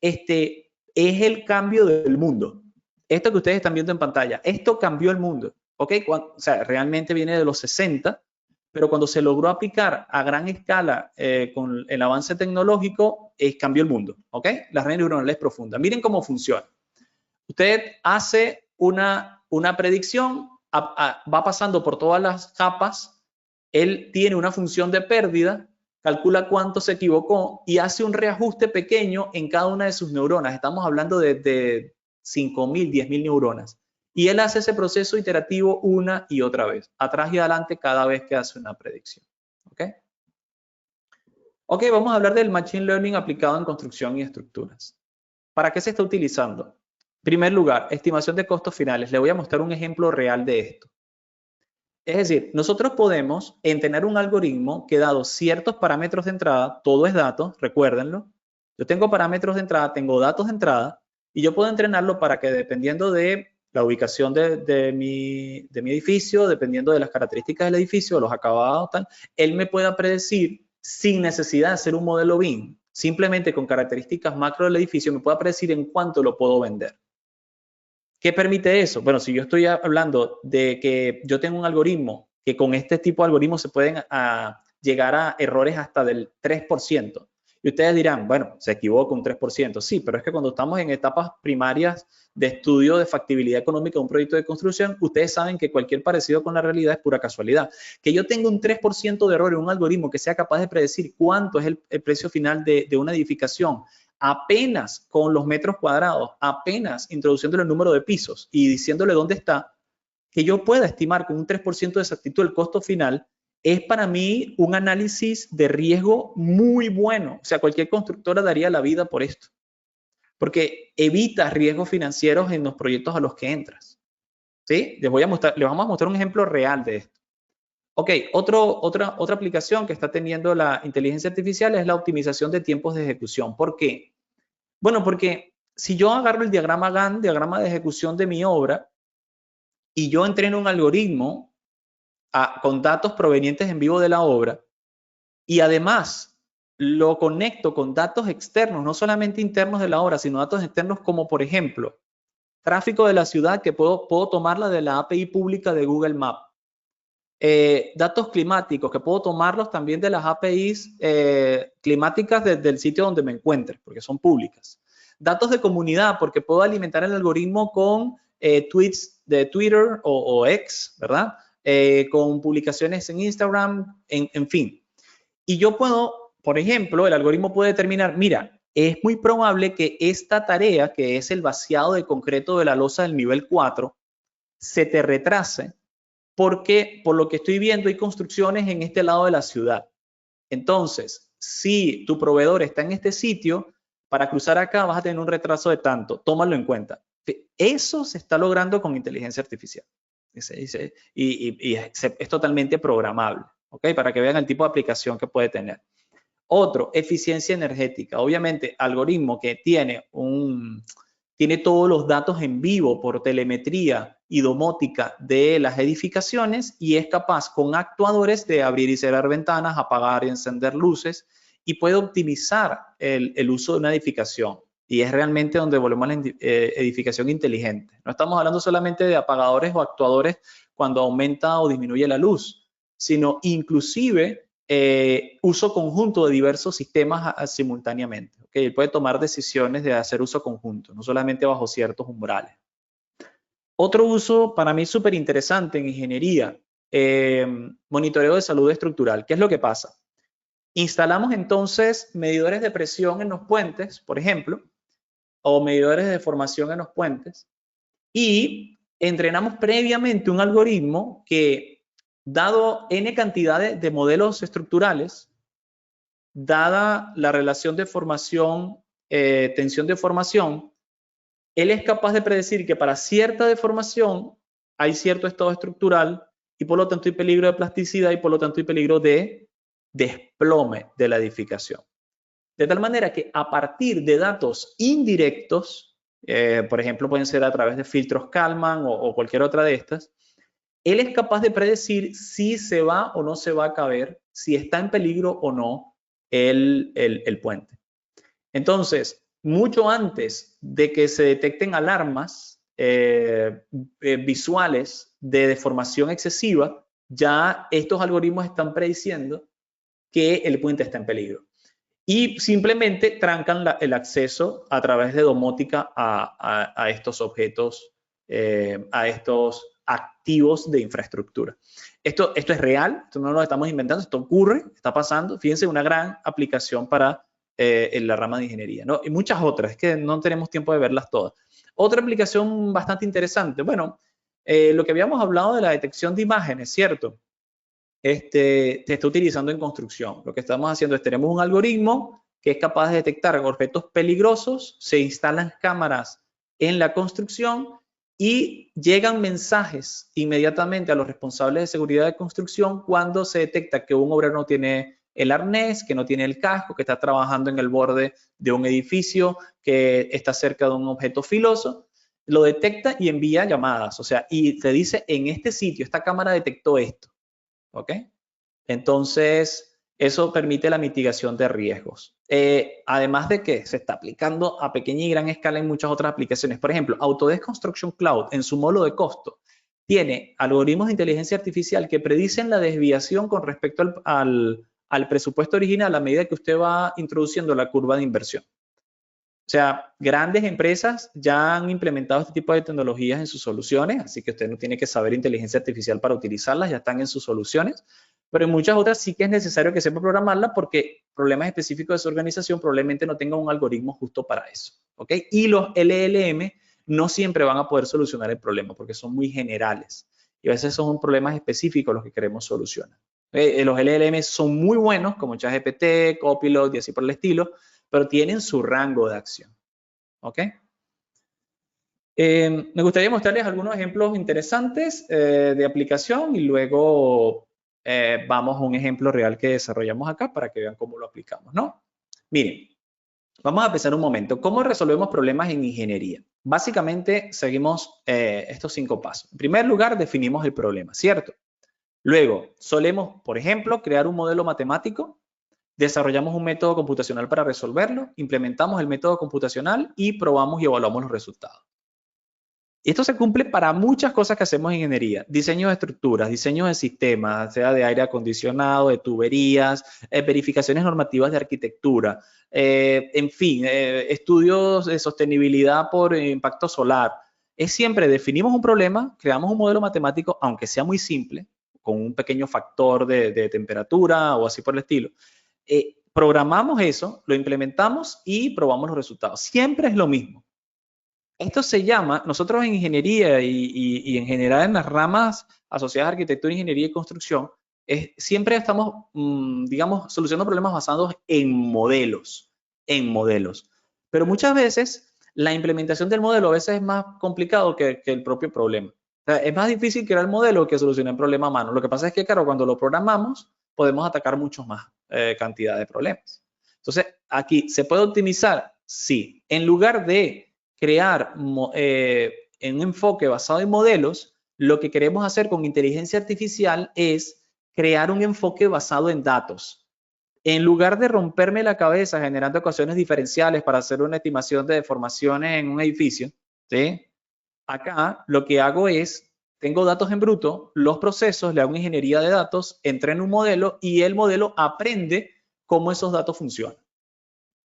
[SPEAKER 2] Es el cambio del mundo. Esto que ustedes están viendo en pantalla, esto cambió el mundo, ¿ok? O sea, realmente viene de los 60, pero cuando se logró aplicar a gran escala con el avance tecnológico, cambió el mundo, ¿ok? Las redes neuronales profundas. Miren cómo funciona. Usted hace una predicción, va pasando por todas las capas, él tiene una función de pérdida, calcula cuánto se equivocó y hace un reajuste pequeño en cada una de sus neuronas. Estamos hablando de 5.000, 10.000 neuronas. Y él hace ese proceso iterativo una y otra vez, atrás y adelante cada vez que hace una predicción. ¿Ok? Ok, vamos a hablar del Machine Learning aplicado en construcción y estructuras. ¿Para qué se está utilizando? En primer lugar, estimación de costos finales. Le voy a mostrar un ejemplo real de esto. Es decir, nosotros podemos entrenar un algoritmo que dado ciertos parámetros de entrada, todo es datos, recuérdenlo. Yo tengo parámetros de entrada, tengo datos de entrada y yo puedo entrenarlo para que dependiendo de la ubicación de mi edificio, dependiendo de las características del edificio, los acabados, tal, él me pueda predecir sin necesidad de hacer un modelo BIM, simplemente con características macro del edificio, me pueda predecir en cuánto lo puedo vender. ¿Qué permite eso? Bueno, si yo estoy hablando de que yo tengo un algoritmo que con este tipo de algoritmos se pueden llegar a errores hasta del 3%. Y ustedes dirán, bueno, se equivoca un 3%. Sí, pero es que cuando estamos en etapas primarias de estudio de factibilidad económica de un proyecto de construcción, ustedes saben que cualquier parecido con la realidad es pura casualidad. Que yo tenga un 3% de error en un algoritmo que sea capaz de predecir cuánto es el precio final de una edificación, apenas con los metros cuadrados, apenas introduciéndole el número de pisos y diciéndole dónde está, que yo pueda estimar con un 3% de exactitud el costo final, es para mí un análisis de riesgo muy bueno. O sea, cualquier constructora daría la vida por esto, porque evita riesgos financieros en los proyectos a los que entras. ¿Sí? Les vamos a mostrar un ejemplo real de esto. Ok, otra aplicación que está teniendo la inteligencia artificial es la optimización de tiempos de ejecución. ¿Por qué? Bueno, porque si yo agarro el diagrama Gantt, diagrama de ejecución de mi obra, y yo entreno un algoritmo con datos provenientes en vivo de la obra, y además lo conecto con datos externos, no solamente internos de la obra, sino datos externos como, por ejemplo, tráfico de la ciudad, que puedo tomarla de la API pública de Google Maps. Datos climáticos, que puedo tomarlos también de las APIs climáticas del sitio donde me encuentre, porque son públicas. Datos de comunidad, porque puedo alimentar el algoritmo con tweets de Twitter o X, ¿verdad? Con publicaciones en Instagram, en fin. Y yo puedo, por ejemplo, el algoritmo puede determinar, mira, es muy probable que esta tarea, que es el vaciado de concreto de la losa del nivel 4, se te retrase porque por lo que estoy viendo hay construcciones en este lado de la ciudad. Entonces, si tu proveedor está en este sitio, para cruzar acá vas a tener un retraso de tanto, tómalo en cuenta. Eso se está logrando con inteligencia artificial. Y es totalmente programable, ¿ok? Para que vean el tipo de aplicación que puede tener. Otro, eficiencia energética. Obviamente, algoritmo que tiene todos los datos en vivo por telemetría y domótica de las edificaciones y es capaz con actuadores de abrir y cerrar ventanas, apagar y encender luces y puede optimizar el uso de una edificación. Y es realmente donde volvemos a la edificación inteligente. No estamos hablando solamente de apagadores o actuadores cuando aumenta o disminuye la luz, sino inclusive uso conjunto de diversos sistemas simultáneamente. ¿Okay? Él puede tomar decisiones de hacer uso conjunto, no solamente bajo ciertos umbrales. Otro uso para mí súper interesante en ingeniería, monitoreo de salud estructural. ¿Qué es lo que pasa? Instalamos entonces medidores de presión en los puentes, por ejemplo, o medidores de deformación en los puentes, y entrenamos previamente un algoritmo que, dado n cantidad de modelos estructurales, dada la relación de formación, tensión de formación, él es capaz de predecir que para cierta deformación hay cierto estado estructural y por lo tanto hay peligro de plasticidad y por lo tanto hay peligro de desplome de la edificación. De tal manera que a partir de datos indirectos, por ejemplo, pueden ser a través de filtros Kalman o cualquier otra de estas, él es capaz de predecir si se va o no se va a caber, si está en peligro o no el puente. Entonces, mucho antes de que se detecten alarmas visuales de deformación excesiva, ya estos algoritmos están prediciendo que el puente está en peligro. Y simplemente trancan el acceso a través de domótica a estos objetos, a estos activos de infraestructura. Esto es real, esto no lo estamos inventando, esto ocurre, está pasando. Fíjense, una gran aplicación para en la rama de ingeniería, ¿no? Y muchas otras, es que no tenemos tiempo de verlas todas. Otra aplicación bastante interesante, bueno, lo que habíamos hablado de la detección de imágenes, ¿cierto? Se está utilizando en construcción. Lo que estamos haciendo es, tenemos un algoritmo que es capaz de detectar objetos peligrosos, se instalan cámaras en la construcción y llegan mensajes inmediatamente a los responsables de seguridad de construcción cuando se detecta que un obrero no tiene el arnés, que no tiene el casco, que está trabajando en el borde de un edificio, que está cerca de un objeto filoso. Lo detecta y envía llamadas, o sea, y te dice, en este sitio, esta cámara detectó esto. ¿Ok? Entonces, eso permite la mitigación de riesgos. Además de que se está aplicando a pequeña y gran escala en muchas otras aplicaciones. Por ejemplo, Autodesk Construction Cloud, en su módulo de costo, tiene algoritmos de inteligencia artificial que predicen la desviación con respecto al presupuesto original a medida que usted va introduciendo la curva de inversión. O sea, grandes empresas ya han implementado este tipo de tecnologías en sus soluciones, así que usted no tiene que saber inteligencia artificial para utilizarlas, ya están en sus soluciones, pero en muchas otras sí que es necesario que sepa programarlas porque problemas específicos de su organización probablemente no tengan un algoritmo justo para eso, ¿ok? Y los LLM no siempre van a poder solucionar el problema porque son muy generales y a veces son problemas específicos los que queremos solucionar. Los LLM son muy buenos, como ChatGPT, Copilot y así por el estilo, pero tienen su rango de acción. ¿Ok? Me gustaría mostrarles algunos ejemplos interesantes de aplicación y luego vamos a un ejemplo real que desarrollamos acá para que vean cómo lo aplicamos, ¿no? Miren, vamos a empezar un momento. ¿Cómo resolvemos problemas en ingeniería? Básicamente seguimos estos 5 pasos. En primer lugar, definimos el problema, ¿cierto? Luego, solemos, por ejemplo, crear un modelo matemático. Desarrollamos un método computacional para resolverlo, implementamos el método computacional y probamos y evaluamos los resultados. Esto se cumple para muchas cosas que hacemos en ingeniería. Diseño de estructuras, diseño de sistemas, sea de aire acondicionado, de tuberías, verificaciones normativas de arquitectura, en fin, estudios de sostenibilidad por impacto solar. Es siempre definimos un problema, creamos un modelo matemático, aunque sea muy simple, con un pequeño factor de temperatura o así por el estilo. Programamos eso, lo implementamos y probamos los resultados. Siempre es lo mismo. Esto se llama, nosotros en ingeniería y en general en las ramas asociadas a arquitectura, ingeniería y construcción, siempre estamos, digamos, solucionando problemas basados en modelos, Pero muchas veces la implementación del modelo a veces es más complicado que el propio problema. O sea, es más difícil crear el modelo que solucionar el problema a mano. Lo que pasa es que, claro, cuando lo programamos, podemos atacar mucho más cantidad de problemas. Entonces, aquí, ¿se puede optimizar? Sí. En lugar de crear en un enfoque basado en modelos, lo que queremos hacer con inteligencia artificial es crear un enfoque basado en datos. En lugar de romperme la cabeza generando ecuaciones diferenciales para hacer una estimación de deformaciones en un edificio, ¿sí? Acá lo que hago es, tengo datos en bruto, los procesos, le hago ingeniería de datos, entreno un modelo y el modelo aprende cómo esos datos funcionan.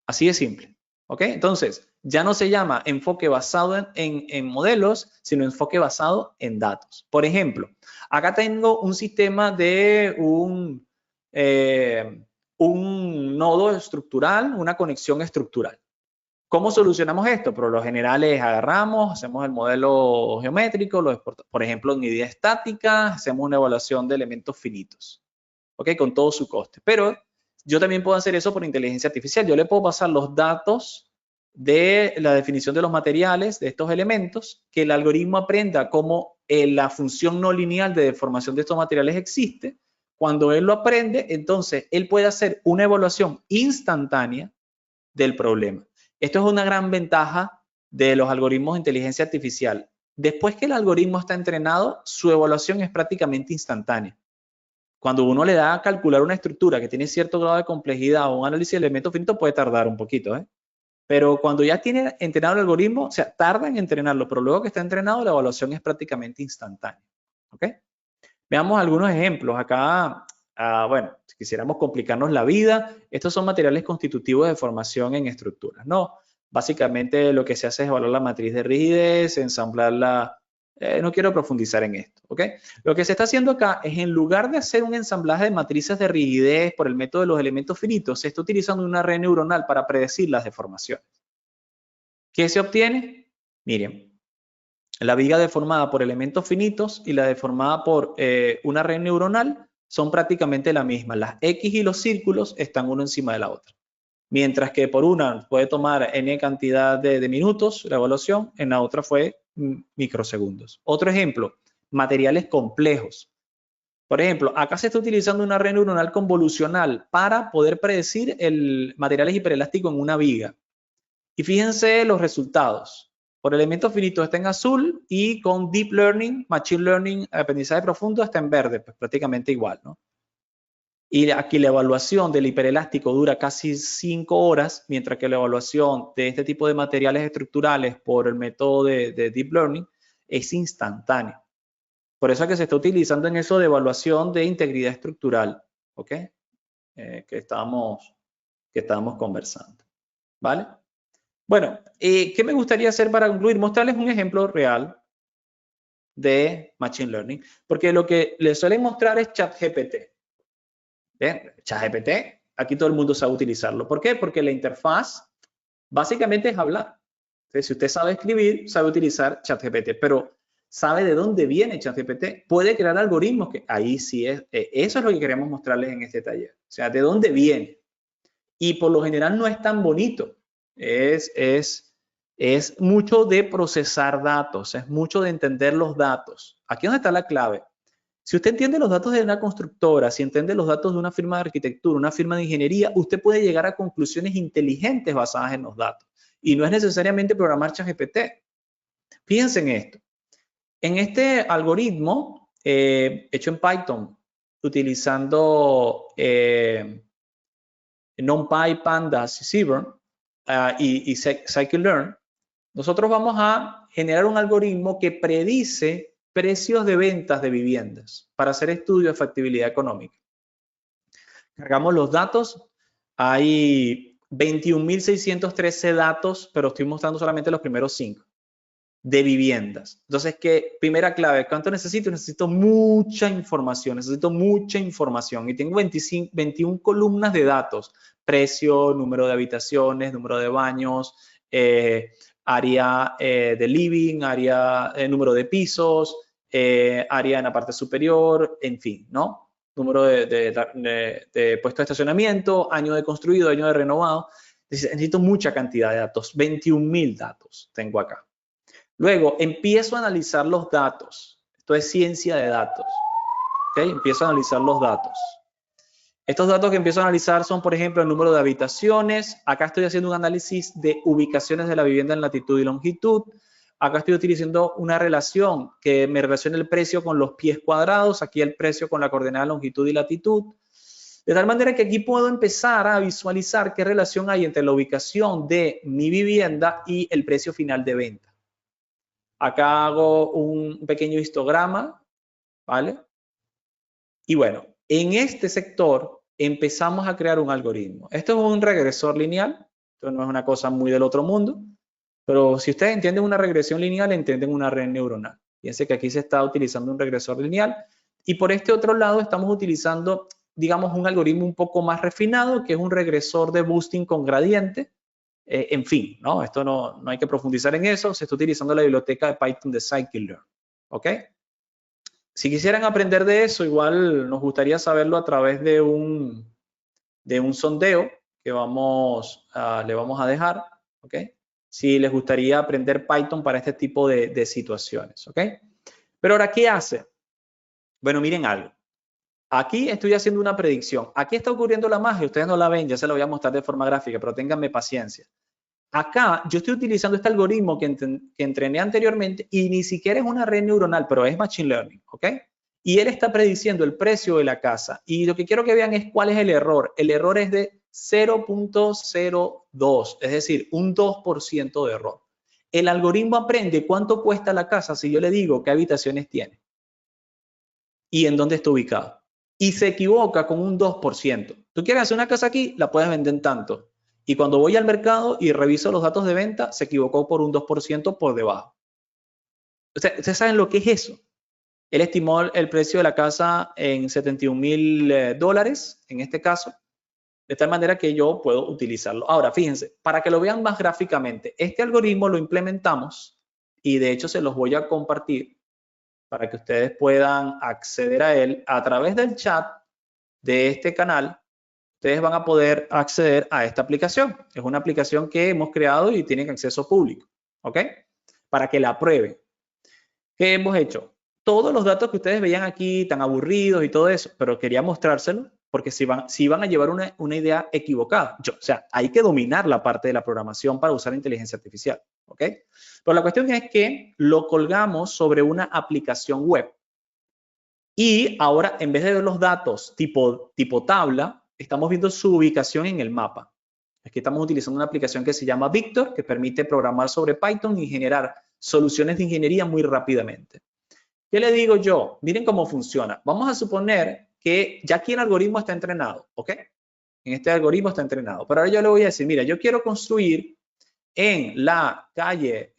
[SPEAKER 2] Así de simple. ¿Ok? Entonces, ya no se llama enfoque basado en modelos, sino enfoque basado en datos. Por ejemplo, acá tengo un sistema de un nodo estructural, una conexión estructural. ¿Cómo solucionamos esto? Por lo general es agarramos, hacemos el modelo geométrico, lo exportamos, por ejemplo, en idea estática, hacemos una evaluación de elementos finitos, ¿ok? Con todo su coste. Pero yo también puedo hacer eso por inteligencia artificial. Yo le puedo pasar los datos de la definición de los materiales, de estos elementos, que el algoritmo aprenda cómo la función no lineal de deformación de estos materiales existe. Cuando él lo aprende, entonces él puede hacer una evaluación instantánea del problema. Esto es una gran ventaja de los algoritmos de inteligencia artificial. Después que el algoritmo está entrenado, su evaluación es prácticamente instantánea. Cuando uno le da a calcular una estructura que tiene cierto grado de complejidad o un análisis de elementos finitos puede tardar un poquito, ¿eh? Pero cuando ya tiene entrenado el algoritmo, o sea, tarda en entrenarlo, pero luego que está entrenado, la evaluación es prácticamente instantánea. ¿Ok? Veamos algunos ejemplos. Acá, bueno, si quisiéramos complicarnos la vida, estos son materiales constitutivos de formación en estructuras, ¿no? Básicamente lo que se hace es evaluar la matriz de rigidez, ensamblarla. No quiero profundizar en esto, ¿ok? Lo que se está haciendo acá es, en lugar de hacer un ensamblaje de matrices de rigidez por el método de los elementos finitos, se está utilizando una red neuronal para predecir las deformaciones. ¿Qué se obtiene? Miren, la viga deformada por elementos finitos y la deformada por una red neuronal son prácticamente la misma. Las X y los círculos están uno encima de la otra. Mientras que por una puede tomar N cantidad de minutos la evaluación, en la otra fue microsegundos. Otro ejemplo, materiales complejos. Por ejemplo, acá se está utilizando una red neuronal convolucional para poder predecir el material hiperelástico en una viga. Y fíjense los resultados. Por elementos finitos está en azul y con Deep Learning, Machine Learning, aprendizaje profundo está en verde, pues prácticamente igual, ¿no? Y aquí la evaluación del hiperelástico dura casi 5 horas, mientras que la evaluación de este tipo de materiales estructurales por el método de Deep Learning es instantánea. Por eso es que se está utilizando en eso de evaluación de integridad estructural, ¿ok? Que estábamos conversando, ¿vale? Bueno, ¿qué me gustaría hacer para concluir? Mostrarles un ejemplo real de Machine Learning, porque lo que les suelen mostrar es ChatGPT. ¿Ven? ChatGPT, aquí todo el mundo sabe utilizarlo. ¿Por qué? Porque la interfaz básicamente es hablar. Entonces, si usted sabe escribir, sabe utilizar ChatGPT, pero sabe de dónde viene ChatGPT. Puede crear algoritmos que ahí sí es. Eso es lo que queremos mostrarles en este taller. O sea, de dónde viene. Y por lo general no es tan bonito. Es mucho de procesar datos, es mucho de entender los datos. Aquí es donde está la clave. Si usted entiende los datos de una constructora, si entiende los datos de una firma de arquitectura, una firma de ingeniería, usted puede llegar a conclusiones inteligentes basadas en los datos. Y no es necesariamente programar ChatGPT. Fíjense en esto. En este algoritmo hecho en Python, utilizando NumPy, Pandas y Seaborn y Scikit-learn, nosotros vamos a generar un algoritmo que predice precios de ventas de viviendas para hacer estudios de factibilidad económica. Cargamos los datos, hay 21.613 datos, pero estoy mostrando solamente los primeros 5 de viviendas. Entonces, primera clave, ¿cuánto necesito? Necesito mucha información y tengo 21 columnas de datos: precio, número de habitaciones, número de baños, área de living, área, número de pisos, área en la parte superior, en fin, ¿no? Número de puestos de estacionamiento, año de construido, año de renovado. Necesito mucha cantidad de datos, 21.000 datos tengo acá. Luego empiezo a analizar los datos. Esto es ciencia de datos. ¿Okay? Empiezo a analizar los datos. Estos datos que empiezo a analizar son, por ejemplo, el número de habitaciones. Acá estoy haciendo un análisis de ubicaciones de la vivienda en latitud y longitud. Acá estoy utilizando una relación que me relaciona el precio con los pies cuadrados. Aquí el precio con la coordenada longitud y latitud. De tal manera que aquí puedo empezar a visualizar qué relación hay entre la ubicación de mi vivienda y el precio final de venta. Acá hago un pequeño histograma, ¿vale? Y bueno, en este sector empezamos a crear un algoritmo. Esto es un regresor lineal, Esto no es una cosa muy del otro mundo, pero si ustedes entienden una regresión lineal, entienden una red neuronal. Fíjense que aquí se está utilizando un regresor lineal y por este otro lado estamos utilizando, digamos, un algoritmo un poco más refinado, que es un regresor de boosting con gradiente. En fin, ¿no? Esto no hay que profundizar en eso. Se está utilizando la biblioteca de Python de scikit-learn. ¿Ok? Si quisieran aprender de eso, igual nos gustaría saberlo a través de un sondeo que le vamos a dejar. ¿Ok? Si les gustaría aprender Python para este tipo de situaciones. ¿Ok? Pero ahora, ¿qué hace? Bueno, miren algo. Aquí estoy haciendo una predicción. Aquí está ocurriendo la magia. Ustedes no la ven, ya se la voy a mostrar de forma gráfica, pero ténganme paciencia. Acá yo estoy utilizando este algoritmo que entrené anteriormente y ni siquiera es una red neuronal, pero es Machine Learning, ¿ok? Y él está prediciendo el precio de la casa. Y lo que quiero que vean es cuál es el error. El error es de 0.02, es decir, un 2% de error. El algoritmo aprende cuánto cuesta la casa si yo le digo qué habitaciones tiene y en dónde está ubicado. Y se equivoca con un 2%. Tú quieres hacer una casa aquí, la puedes vender en tanto. Y cuando voy al mercado y reviso los datos de venta, se equivocó por un 2% por debajo. ¿Ustedes saben lo que es eso? Él estimó el precio de la casa en $71,000, en este caso, de tal manera que yo puedo utilizarlo. Ahora, fíjense, para que lo vean más gráficamente, este algoritmo lo implementamos y de hecho se los voy a compartir para que ustedes puedan acceder a él a través del chat de este canal. Ustedes van a poder acceder a esta aplicación. Es una aplicación que hemos creado y tienen acceso público, ¿ok? Para que la prueben. ¿Qué hemos hecho? Todos los datos que ustedes veían aquí, tan aburridos y todo eso, pero quería mostrárselos porque si van a llevar una idea equivocada. O sea, hay que dominar la parte de la programación para usar inteligencia artificial, ¿ok? Pero la cuestión es que lo colgamos sobre una aplicación web. Y ahora, en vez de ver los datos tipo tabla, estamos viendo su ubicación en el mapa. Aquí estamos utilizando una aplicación que se llama Victor, que permite programar sobre Python y generar soluciones de ingeniería muy rápidamente. ¿Qué le digo yo? Miren cómo funciona. Vamos a suponer que ya aquí el algoritmo está entrenado, ¿ok? En este algoritmo está entrenado. Pero ahora yo le voy a decir, mira, yo quiero construir en la calle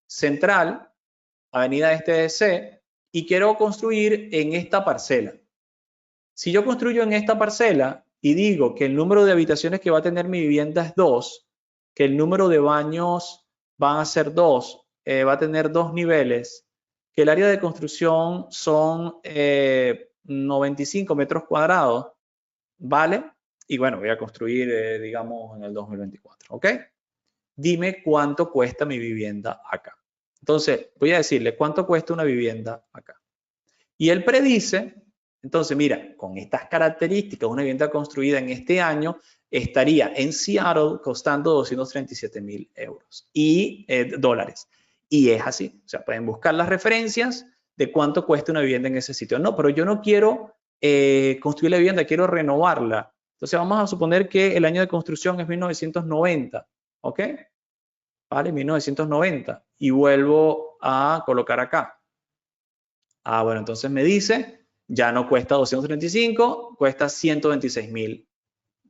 [SPEAKER 2] Central, Avenida STC, y quiero construir en esta parcela. Si yo construyo en esta parcela y digo que el número de habitaciones que va a tener mi vivienda es 2, que el número de baños van a ser 2, va a tener 2 niveles, que el área de construcción son 95 metros cuadrados, ¿vale? Y bueno, voy a construir, digamos, en el 2024, ¿ok? Dime cuánto cuesta mi vivienda acá. Entonces, voy a decirle cuánto cuesta una vivienda acá. Y él predice, entonces, mira, con estas características, una vivienda construida en este año estaría en Seattle costando 237,000 euros y dólares. Y es así. O sea, pueden buscar las referencias de cuánto cuesta una vivienda en ese sitio. No, pero yo no quiero construir la vivienda, quiero renovarla. Entonces, vamos a suponer que el año de construcción es 1990. ¿Ok? Vale, 1990. Y vuelvo a colocar acá. Ah, bueno, entonces me dice, ya no cuesta 235, cuesta 126,000.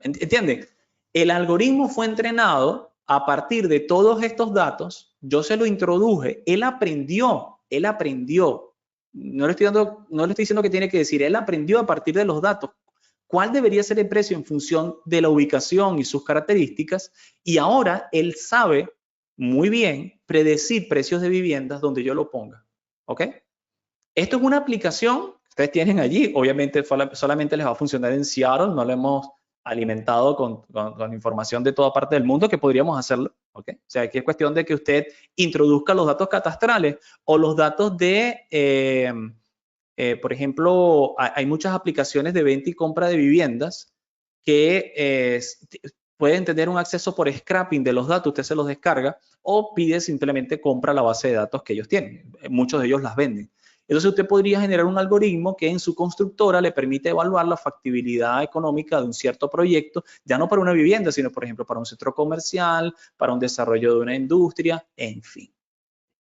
[SPEAKER 2] ¿Entienden? El algoritmo fue entrenado a partir de todos estos datos. Yo se lo introduje, él aprendió. No le estoy diciendo que tiene que decir, él aprendió a partir de los datos. ¿Cuál debería ser el precio en función de la ubicación y sus características? Y ahora él sabe muy bien predecir precios de viviendas donde yo lo ponga. ¿Ok? Esto es una aplicación que ustedes tienen allí. Obviamente solamente les va a funcionar en Seattle. No lo hemos alimentado con información de toda parte del mundo, que podríamos hacerlo. ¿Ok? O sea, aquí es cuestión de que usted introduzca los datos catastrales o los datos de, por ejemplo, hay muchas aplicaciones de venta y compra de viviendas que pueden tener un acceso por scrapping de los datos, usted se los descarga o pide simplemente compra la base de datos que ellos tienen. Muchos de ellos las venden. Entonces usted podría generar un algoritmo que en su constructora le permite evaluar la factibilidad económica de un cierto proyecto, ya no para una vivienda, sino por ejemplo para un centro comercial, para un desarrollo de una industria, en fin.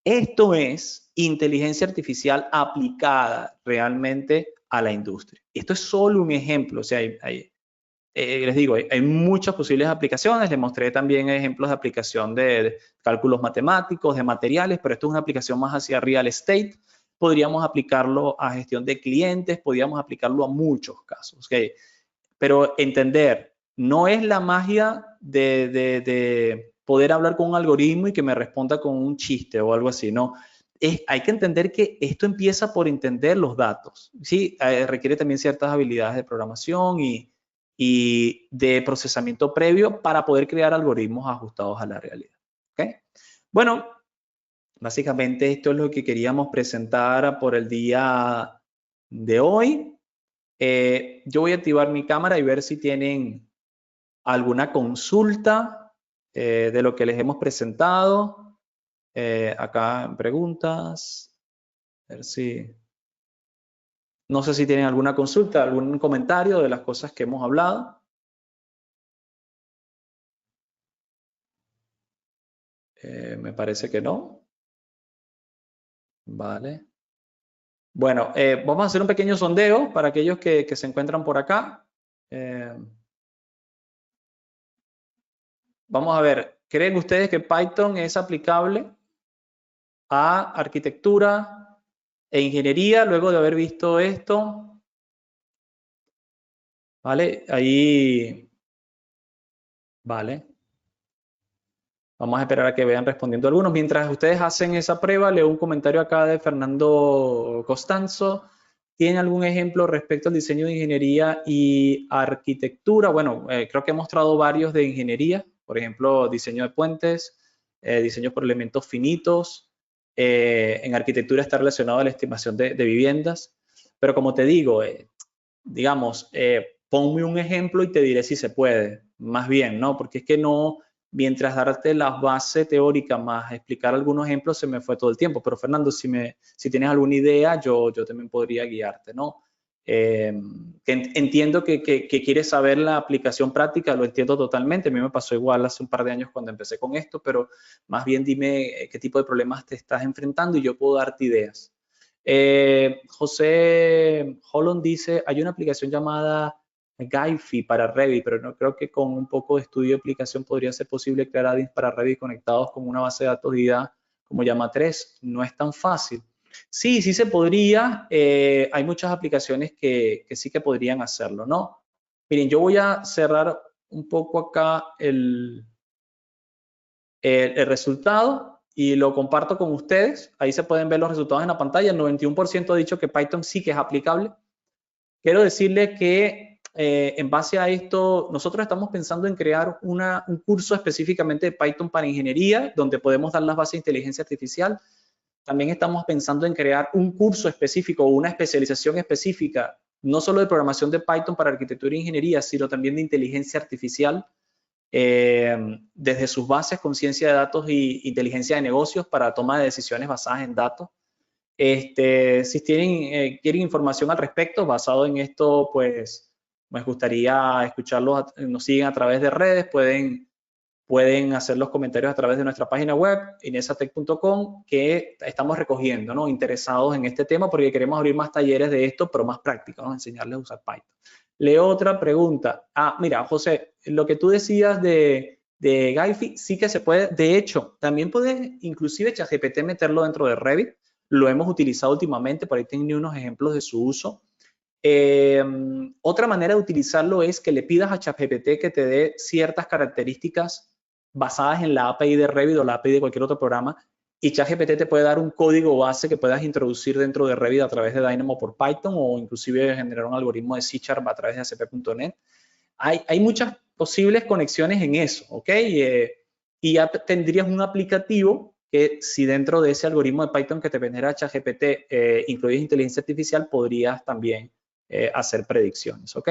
[SPEAKER 2] Esto es inteligencia artificial aplicada realmente a la industria. Esto es solo un ejemplo, o sea, les digo, hay muchas posibles aplicaciones. Les mostré también ejemplos de aplicación de cálculos matemáticos, de materiales, pero esto es una aplicación más hacia real estate. Podríamos aplicarlo a gestión de clientes, podríamos aplicarlo a muchos casos. ¿Okay? Pero entender, no es la magia de poder hablar con un algoritmo y que me responda con un chiste o algo así, ¿no? Hay que entender que esto empieza por entender los datos, ¿sí? Requiere también ciertas habilidades de programación y de procesamiento previo para poder crear algoritmos ajustados a la realidad. ¿Okay? Bueno, básicamente esto es lo que queríamos presentar por el día de hoy. Yo voy a activar mi cámara y ver si tienen alguna consulta de lo que les hemos presentado. Acá en preguntas. A ver si... No sé si tienen alguna consulta, algún comentario de las cosas que hemos hablado. Me parece que no. Vale. Bueno, vamos a hacer un pequeño sondeo para aquellos que se encuentran por acá. Vamos a ver, ¿creen ustedes que Python es aplicable a arquitectura e ingeniería luego de haber visto esto? Vale, ahí, vale. Vamos a esperar a que vayan respondiendo algunos. Mientras ustedes hacen esa prueba, leo un comentario acá de Fernando Costanzo. ¿Tiene algún ejemplo respecto al diseño de ingeniería y arquitectura? Bueno, creo que he mostrado varios de ingeniería. Por ejemplo, diseño de puentes, diseño por elementos finitos. En arquitectura está relacionado a la estimación de viviendas. Pero como te digo, digamos, ponme un ejemplo y te diré si se puede. Más bien, ¿no? Porque es que no... Mientras darte la base teórica más explicar algunos ejemplos, se me fue todo el tiempo. Pero Fernando, si tienes alguna idea, yo también podría guiarte, ¿no? Entiendo que quieres saber la aplicación práctica, lo entiendo totalmente. A mí me pasó igual hace un par de años cuando empecé con esto, pero más bien dime qué tipo de problemas te estás enfrentando y yo puedo darte ideas. José Holland dice, hay una aplicación llamada Giphy para Revit, pero no creo que con un poco de estudio de aplicación podría ser posible crear add-ins para Revit conectados con una base de datos IDA como Llama 3. No es tan fácil. Sí, sí se podría. Hay muchas aplicaciones que sí que podrían hacerlo, ¿no? Miren, yo voy a cerrar un poco acá el resultado y lo comparto con ustedes. Ahí se pueden ver los resultados en la pantalla. El 91% ha dicho que Python sí que es aplicable. Quiero decirle que en base a esto, nosotros estamos pensando en crear un curso específicamente de Python para ingeniería, donde podemos dar las bases de inteligencia artificial. También estamos pensando en crear un curso específico o una especialización específica, no solo de programación de Python para arquitectura e ingeniería, sino también de inteligencia artificial, desde sus bases con ciencia de datos y inteligencia de negocios para toma de decisiones basadas en datos. Si quieren información al respecto, basado en esto, pues me gustaría escucharlos, nos siguen a través de redes, pueden hacer los comentarios a través de nuestra página web, inesatech.com, que estamos recogiendo, ¿no? Interesados en este tema porque queremos abrir más talleres de esto, pero más prácticos, ¿no? Enseñarles a usar Python. Leo otra pregunta. Mira, José, lo que tú decías de Giphy, sí que se puede. De hecho, también puedes inclusive ChatGPT meterlo dentro de Revit. Lo hemos utilizado últimamente, por ahí tengo unos ejemplos de su uso. Otra manera de utilizarlo es que le pidas a ChatGPT que te dé ciertas características basadas en la API de Revit o la API de cualquier otro programa y ChatGPT te puede dar un código base que puedas introducir dentro de Revit a través de Dynamo por Python o inclusive generar un algoritmo de C# a través de ASP.NET. Hay muchas posibles conexiones en eso, ¿ok? Y ya tendrías un aplicativo que si dentro de ese algoritmo de Python que te genera ChatGPT incluyes inteligencia artificial, podrías también hacer predicciones, ¿ok?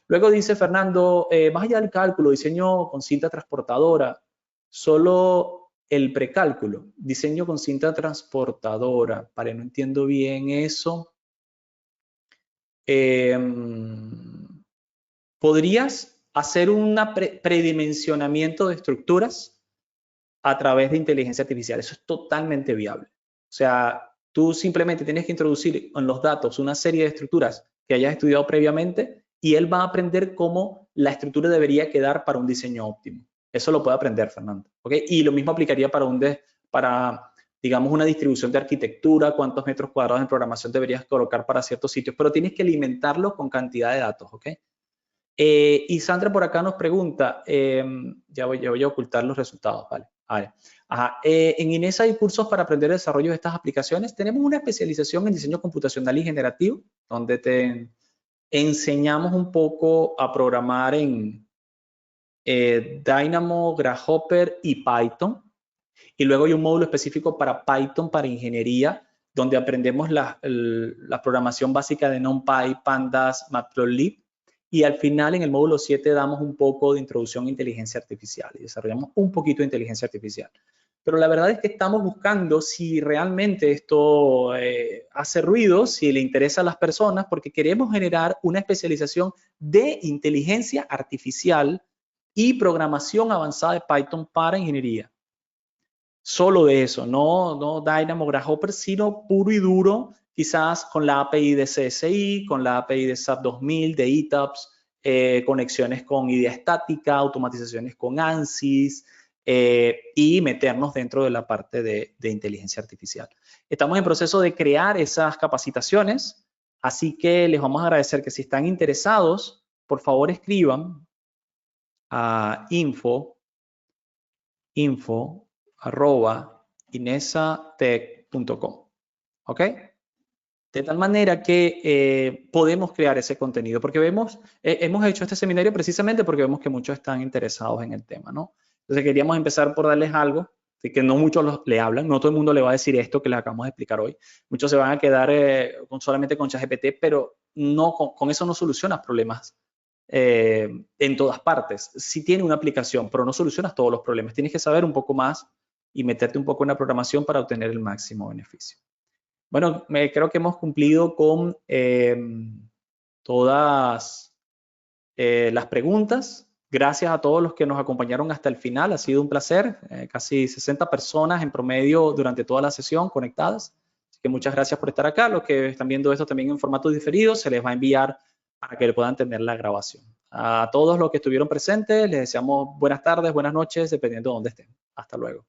[SPEAKER 2] Luego dice Fernando, más allá del cálculo, diseño con cinta transportadora, solo el precálculo, diseño con cinta transportadora, vale, no entiendo bien eso. ¿Podrías hacer un predimensionamiento de estructuras a través de inteligencia artificial? Eso es totalmente viable. O sea, tú simplemente tienes que introducir en los datos una serie de estructuras que hayas estudiado previamente y él va a aprender cómo la estructura debería quedar para un diseño óptimo. Eso lo puede aprender Fernando, ¿ok? Y lo mismo aplicaría para digamos, una distribución de arquitectura, cuántos metros cuadrados en programación deberías colocar para ciertos sitios, pero tienes que alimentarlo con cantidad de datos, ¿ok? Y Sandra por acá nos pregunta, ya voy a ocultar los resultados, ¿vale? Ajá. En INESA hay cursos para aprender el desarrollo de estas aplicaciones. Tenemos una especialización en diseño computacional y generativo, donde te enseñamos un poco a programar en Dynamo, Grasshopper y Python. Y luego hay un módulo específico para Python, para ingeniería, donde aprendemos la programación básica de NumPy, Pandas, Matplotlib. Y al final, en el módulo 7, damos un poco de introducción a inteligencia artificial y desarrollamos un poquito de inteligencia artificial. Pero la verdad es que estamos buscando si realmente esto hace ruido, si le interesa a las personas, porque queremos generar una especialización de inteligencia artificial y programación avanzada de Python para ingeniería. Solo de eso, no Dynamo, Grasshopper, sino puro y duro, quizás con la API de CSI, con la API de SAP 2000, de ETABS, conexiones con idea estática, automatizaciones con ANSYS y meternos dentro de la parte de inteligencia artificial. Estamos en proceso de crear esas capacitaciones, así que les vamos a agradecer que si están interesados, por favor escriban a info@inesatech.com, ¿ok? De tal manera que podemos crear ese contenido, porque hemos hecho este seminario precisamente porque vemos que muchos están interesados en el tema, ¿no? Entonces queríamos empezar por darles algo, de que no muchos le hablan, no todo el mundo le va a decir esto que les acabamos de explicar hoy. Muchos se van a quedar solamente con ChatGPT, pero no, con eso no solucionas problemas en todas partes. Sí tiene una aplicación, pero no solucionas todos los problemas. Tienes que saber un poco más y meterte un poco en la programación para obtener el máximo beneficio. Bueno, creo que hemos cumplido con todas las preguntas. Gracias a todos los que nos acompañaron hasta el final. Ha sido un placer. Casi 60 personas en promedio durante toda la sesión conectadas. Así que muchas gracias por estar acá. Los que están viendo esto también en formato diferido, se les va a enviar para que puedan tener la grabación. A todos los que estuvieron presentes, les deseamos buenas tardes, buenas noches, dependiendo de dónde estén. Hasta luego.